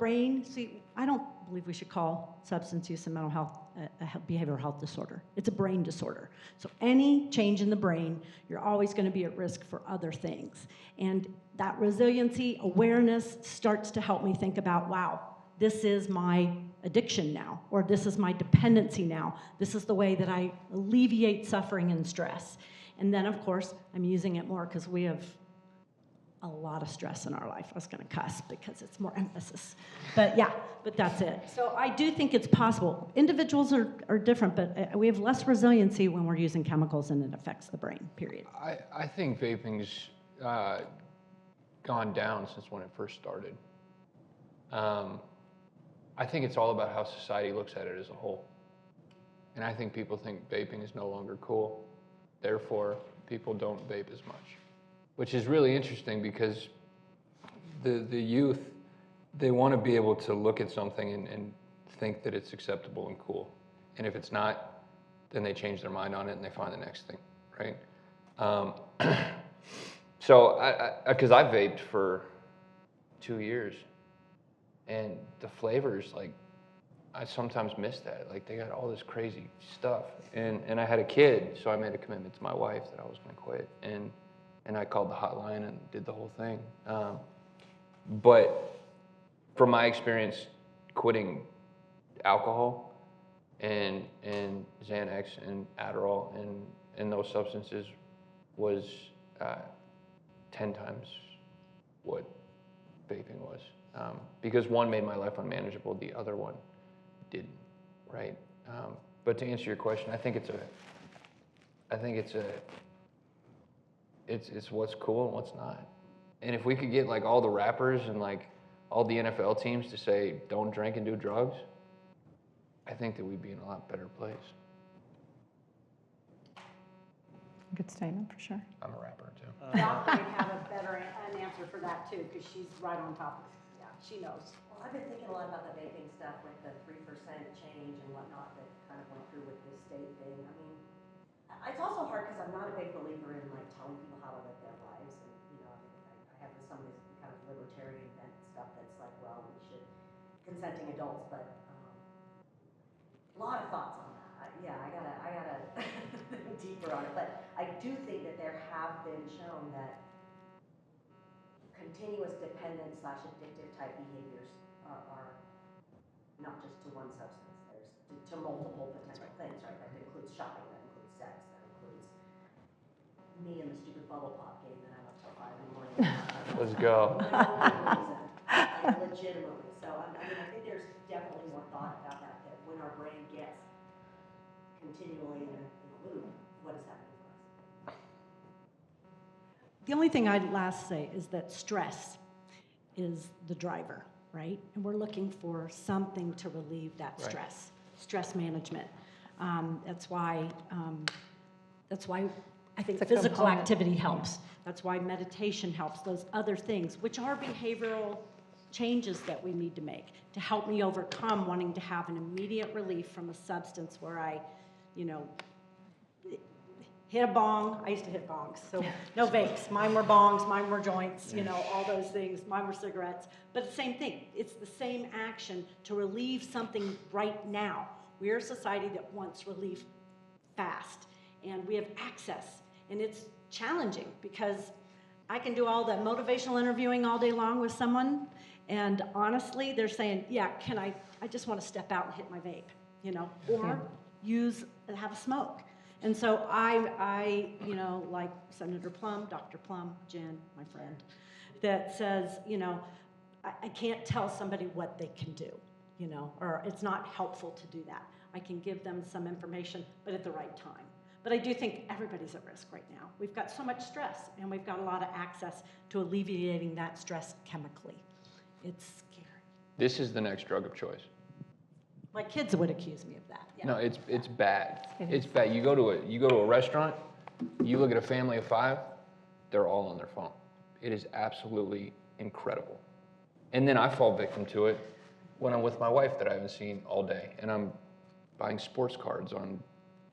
I don't believe we should call substance use and mental health a behavioral health disorder. It's a brain disorder. So any change in the brain, you're always going to be at risk for other things. And that resiliency, awareness starts to help me think about, wow, this is my addiction now, or this is my dependency now. This is the way that I alleviate suffering and stress. And then, of course, I'm using it more because we have a lot of stress in our life. I was going to cuss because it's more emphasis. But yeah, but that's it. So I do think it's possible. Individuals are different, but we have less resiliency when we're using chemicals and it affects the brain, period. I think vaping's gone down since when it first started. I think it's all about how society looks at it as a whole. And I think people think vaping is no longer cool. Therefore, people don't vape as much, which is really interesting because the youth, they want to be able to look at something and think that it's acceptable and cool. And if it's not, then they change their mind on it and they find the next thing, right? So, because I vaped for 2 years, and the flavors, like, I sometimes miss that. Like, they got all this crazy stuff. And I had a kid, so I made a commitment to my wife that I was going to quit. And I called the hotline and did the whole thing. But from my experience quitting alcohol and Xanax and Adderall and those substances was 10 times what vaping was. Because one made my life unmanageable, the other one didn't, right? But to answer your question, I think it's what's cool and what's not. And if we could get like all the rappers and like all the NFL teams to say, don't drink and do drugs, I think that we'd be in a lot better place. Good statement, for sure. I'm a rapper too. Doc might have an answer for that too, because she's right on top of it. Yeah, she knows. Well, I've been thinking a lot about the vaping stuff with the 3% change and whatnot that kind of went through with this state thing. I mean, it's also hard because I'm not a big believer in like telling people how to live their lives. And, you know, I have some of this kind of libertarian bent stuff that's like, well, we should, consenting adults, but a lot of thoughts on that. I gotta think deeper on it. But I do think that there have been shown that continuous dependent / addictive type behaviors are not just to one substance. There's to multiple potential things, right? That includes shopping, that includes sex, that includes me and the stupid bubble pop game that I'm up till 5 in the morning. Let's go. Like, legitimately. So I mean, I think there's definitely more thought about that when our brain gets continually in a loop, what is happening for us? The only thing I'd last say is that stress is the driver, right? And we're looking for something to relieve that stress, stress management. That's why I think It's a physical component. activity helps. That's why meditation helps, those other things, which are behavioral changes that we need to make to help me overcome wanting to have an immediate relief from a substance where I, you know, hit a bong. I used to hit bongs, so no vapes. Mine were bongs, mine were joints, you know, all those things. Mine were cigarettes. But the same thing. It's the same action to relieve something right now. We're a society that wants relief fast, and we have access. And it's challenging because I can do all the motivational interviewing all day long with someone, and honestly, they're saying, yeah, I just want to step out and hit my vape, you know, or have a smoke. And so I, you know, like Senator Plum, Dr. Plum, Jen, my friend, that says, you know, I can't tell somebody what they can do, you know, or it's not helpful to do that. I can give them some information, but at the right time. But I do think everybody's at risk right now. We've got so much stress, and we've got a lot of access to alleviating that stress chemically. It's scary. This is the next drug of choice. My kids would accuse me of that. Yeah. No, it's bad. It It's is. bad. You go to a restaurant, you look at a family of 5, they're all on their phone. It is absolutely incredible. And then I fall victim to it when I'm with my wife that I haven't seen all day, and I'm buying sports cards on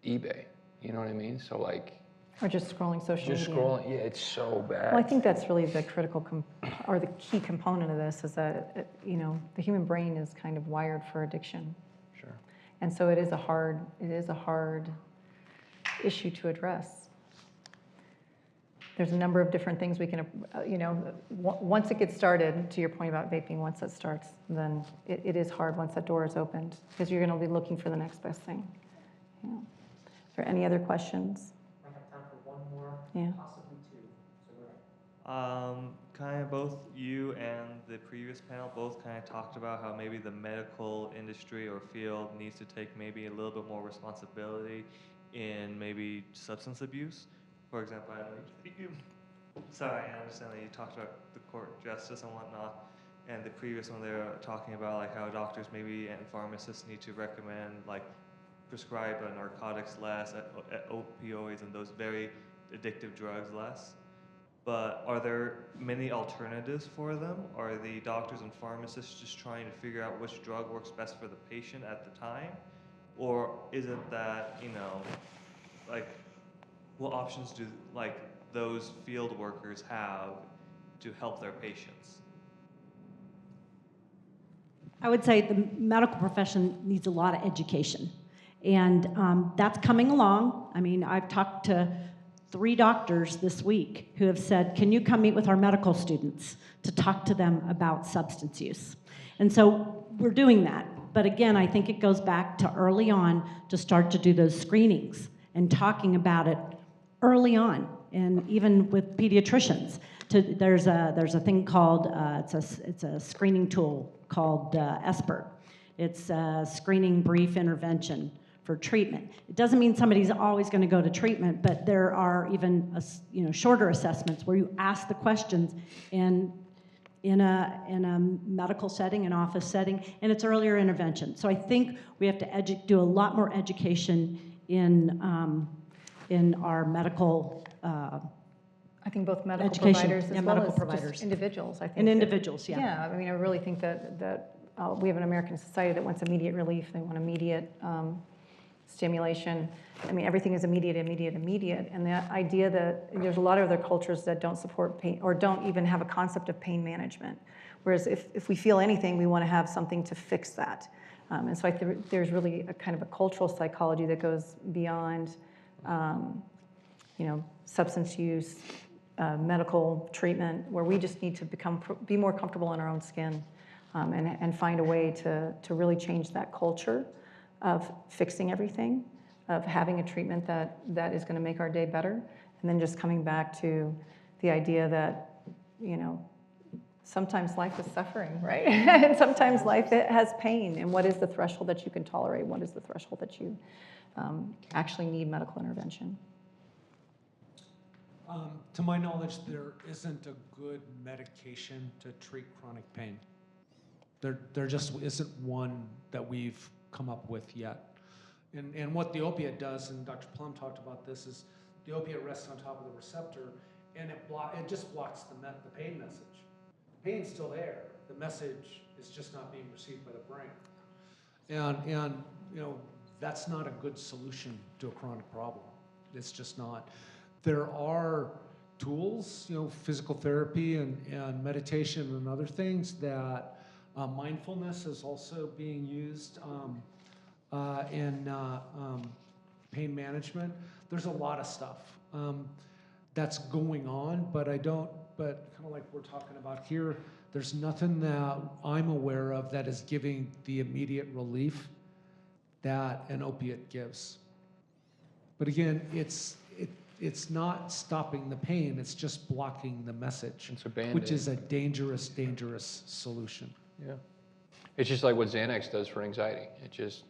eBay. You know what I mean? So like, Or just scrolling social just media. scrolling. Yeah, it's so bad. Well, I think that's really the critical, or the key component of this is that, you know, the human brain is kind of wired for addiction. Sure. And so it is a hard issue to address. There's a number of different things we can, you know, once it gets started, to your point about vaping, once it starts, then it is hard once that door is opened, because you're going to be looking for the next best thing. Yeah. Is there any other questions? I have time for one more, Yeah. possibly 2. So go ahead. Kind of both you and the previous panel both kind of talked about how maybe the medical industry or field needs to take maybe a little bit more responsibility in maybe substance abuse. For example, I know I understand that you talked about the court justice and whatnot, and the previous one they were talking about like how doctors maybe and pharmacists need to recommend like prescribe narcotics less, opioids and those very addictive drugs less. But are there many alternatives for them? Are the doctors and pharmacists just trying to figure out which drug works best for the patient at the time? Or is it that, you know, like, what options do like those field workers have to help their patients? I would say the medical profession needs a lot of education. And that's coming along. I mean, I've talked to 3 doctors this week who have said, can you come meet with our medical students to talk to them about substance use? And so we're doing that. But again, I think it goes back to early on to start to do those screenings and talking about it early on, and even with pediatricians. There's a thing called, it's a screening tool called ESPER. It's a screening brief intervention for treatment. It doesn't mean somebody's always going to go to treatment, but there are even shorter assessments where you ask the questions in a medical setting, an office setting, and it's earlier intervention. So I think we have to do a lot more education in our medical I think both medical education. providers as Yeah, well medical as providers. just individuals. I think And that- individuals, yeah. Yeah, I mean, I really think that we have an American society that wants immediate relief. They want immediate stimulation. I mean, everything is immediate. And the idea that there's a lot of other cultures that don't support pain or don't even have a concept of pain management. Whereas if we feel anything, we want to have something to fix that. And so I think there's really a kind of a cultural psychology that goes beyond, substance use, medical treatment, where we just need to be more comfortable in our own skin, and find a way to really change that culture of fixing everything, of having a treatment that is going to make our day better, and then just coming back to the idea that, sometimes life is suffering, right? And sometimes life has pain, and what is the threshold that you can tolerate? What is the threshold that you actually need medical intervention? To my knowledge, there isn't a good medication to treat chronic pain. There just isn't one that we've come up with yet. And what the opiate does, and Dr. Plum talked about this, is the opiate rests on top of the receptor, and it just blocks the pain message. The pain's still there. The message is just not being received by the brain. And that's not a good solution to a chronic problem. It's just not. There are tools, physical therapy and meditation and other things that mindfulness is also being used in pain management. There's a lot of stuff that's going on, but kind of like we're talking about here, there's nothing that I'm aware of that is giving the immediate relief that an opiate gives. But again, it's not stopping the pain, it's just blocking the message, It's a Band-Aid. which is a dangerous, dangerous solution. Yeah. It's just like what Xanax does for anxiety. It just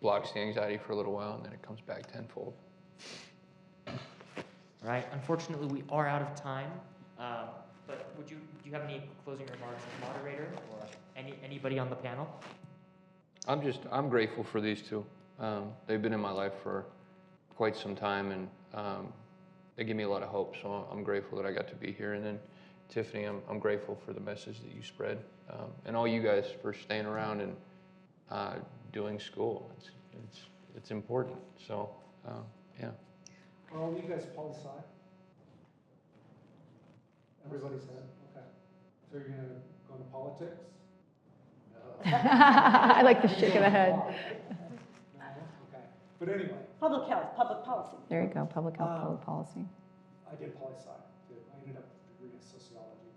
blocks the anxiety for a little while, and then it comes back tenfold. All right. Unfortunately, we are out of time. But do you have any closing remarks, moderator, or anybody on the panel? I'm grateful for these two. They've been in my life for quite some time, and they give me a lot of hope. So I'm grateful that I got to be here. And then Tiffany, I'm grateful for the message that you spread, and all you guys for staying around and doing school. It's important. So yeah. Are all you guys poli-sci? Everybody said, okay. So you're gonna go into politics? I like the shake of the head. No? Okay. But anyway, Public health, public policy. There you go, public health, public policy. I did poli-sci too. I ended up with a degree in sociology,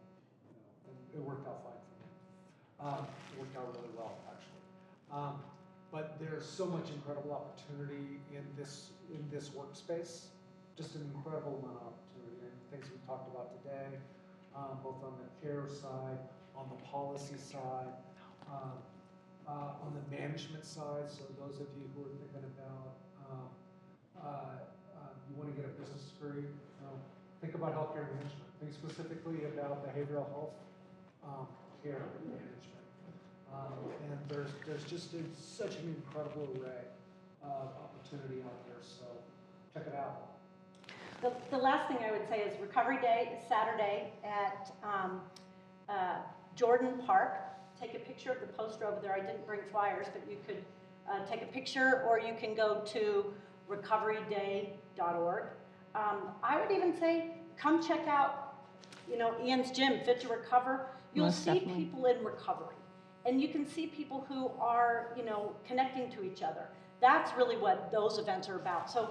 and it worked out fine for me. It worked out really well, actually. But there's so much incredible opportunity in this workspace. Just an incredible amount of opportunity, and things we talked about today, both on the care side, on the policy side, on the management side. So those of you who are thinking about you want to get a business degree, think about healthcare management. Think specifically about behavioral health care management. And there's just such an incredible array of opportunity out there. So check it out. The last thing I would say is Recovery Day is Saturday at Jordan Park. Take a picture of the poster over there. I didn't bring flyers, but you could take a picture, or you can go to recoveryday.org. I would even say, come check out, Ian's gym, Fit to Recover. You'll Most see definitely. people in recovery, and you can see people who are, connecting to each other. That's really what those events are about. So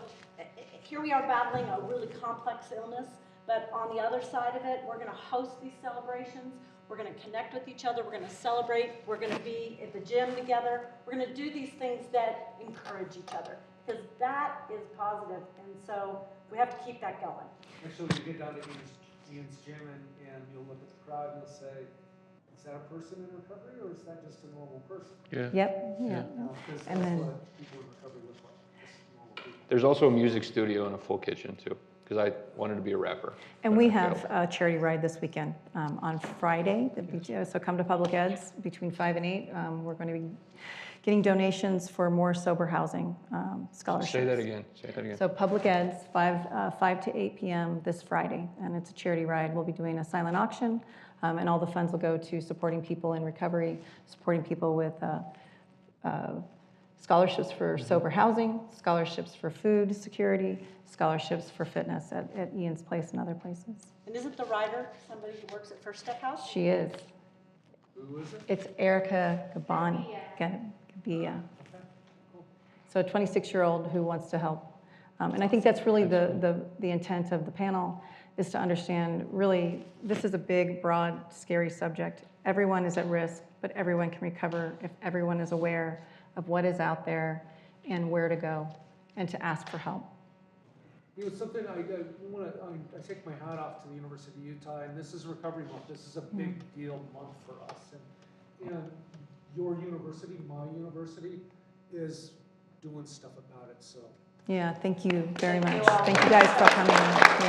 here we are battling a really complex illness, but on the other side of it, we're going to host these celebrations. We're going to connect with each other. We're going to celebrate. We're going to be at the gym together. We're going to do these things that encourage each other, because that is positive. And so we have to keep that going. Actually, you get down to Ian's gym and you'll look at the crowd and you'll say, is that a person in recovery, or is that just a normal person? Yeah. Yep, yeah. Because And that's then- what people in recovery look like, just normal people. There's also a music studio and a full kitchen too, because I wanted to be a rapper. And we but I have failed. a charity ride this weekend on Friday. So come to Public Eds between 5 and 8. We're going to be getting donations for more sober housing scholarships. Say that again. Say that again. So Public Eds, 5 to 8 p.m. this Friday, and it's a charity ride. We'll be doing a silent auction, and all the funds will go to supporting people in recovery, supporting people with scholarships for sober housing, scholarships for food security, scholarships for fitness at Ian's Place and other places. And isn't the rider somebody who works at First Step House? She is. Who is it? It's Erica Gabani. Gabia. So a 26-year-old who wants to help. And I think that's really the intent of the panel, is to understand, really, this is a big, broad, scary subject. Everyone is at risk, but everyone can recover if everyone is aware of what is out there and where to go and to ask for help. Something I take my hat off to the University of Utah, and this is Recovery Month. This is a big deal month for us. And your university, my university, is doing stuff about it. So Yeah, thank you very Thank you much. all. Thank you guys for coming.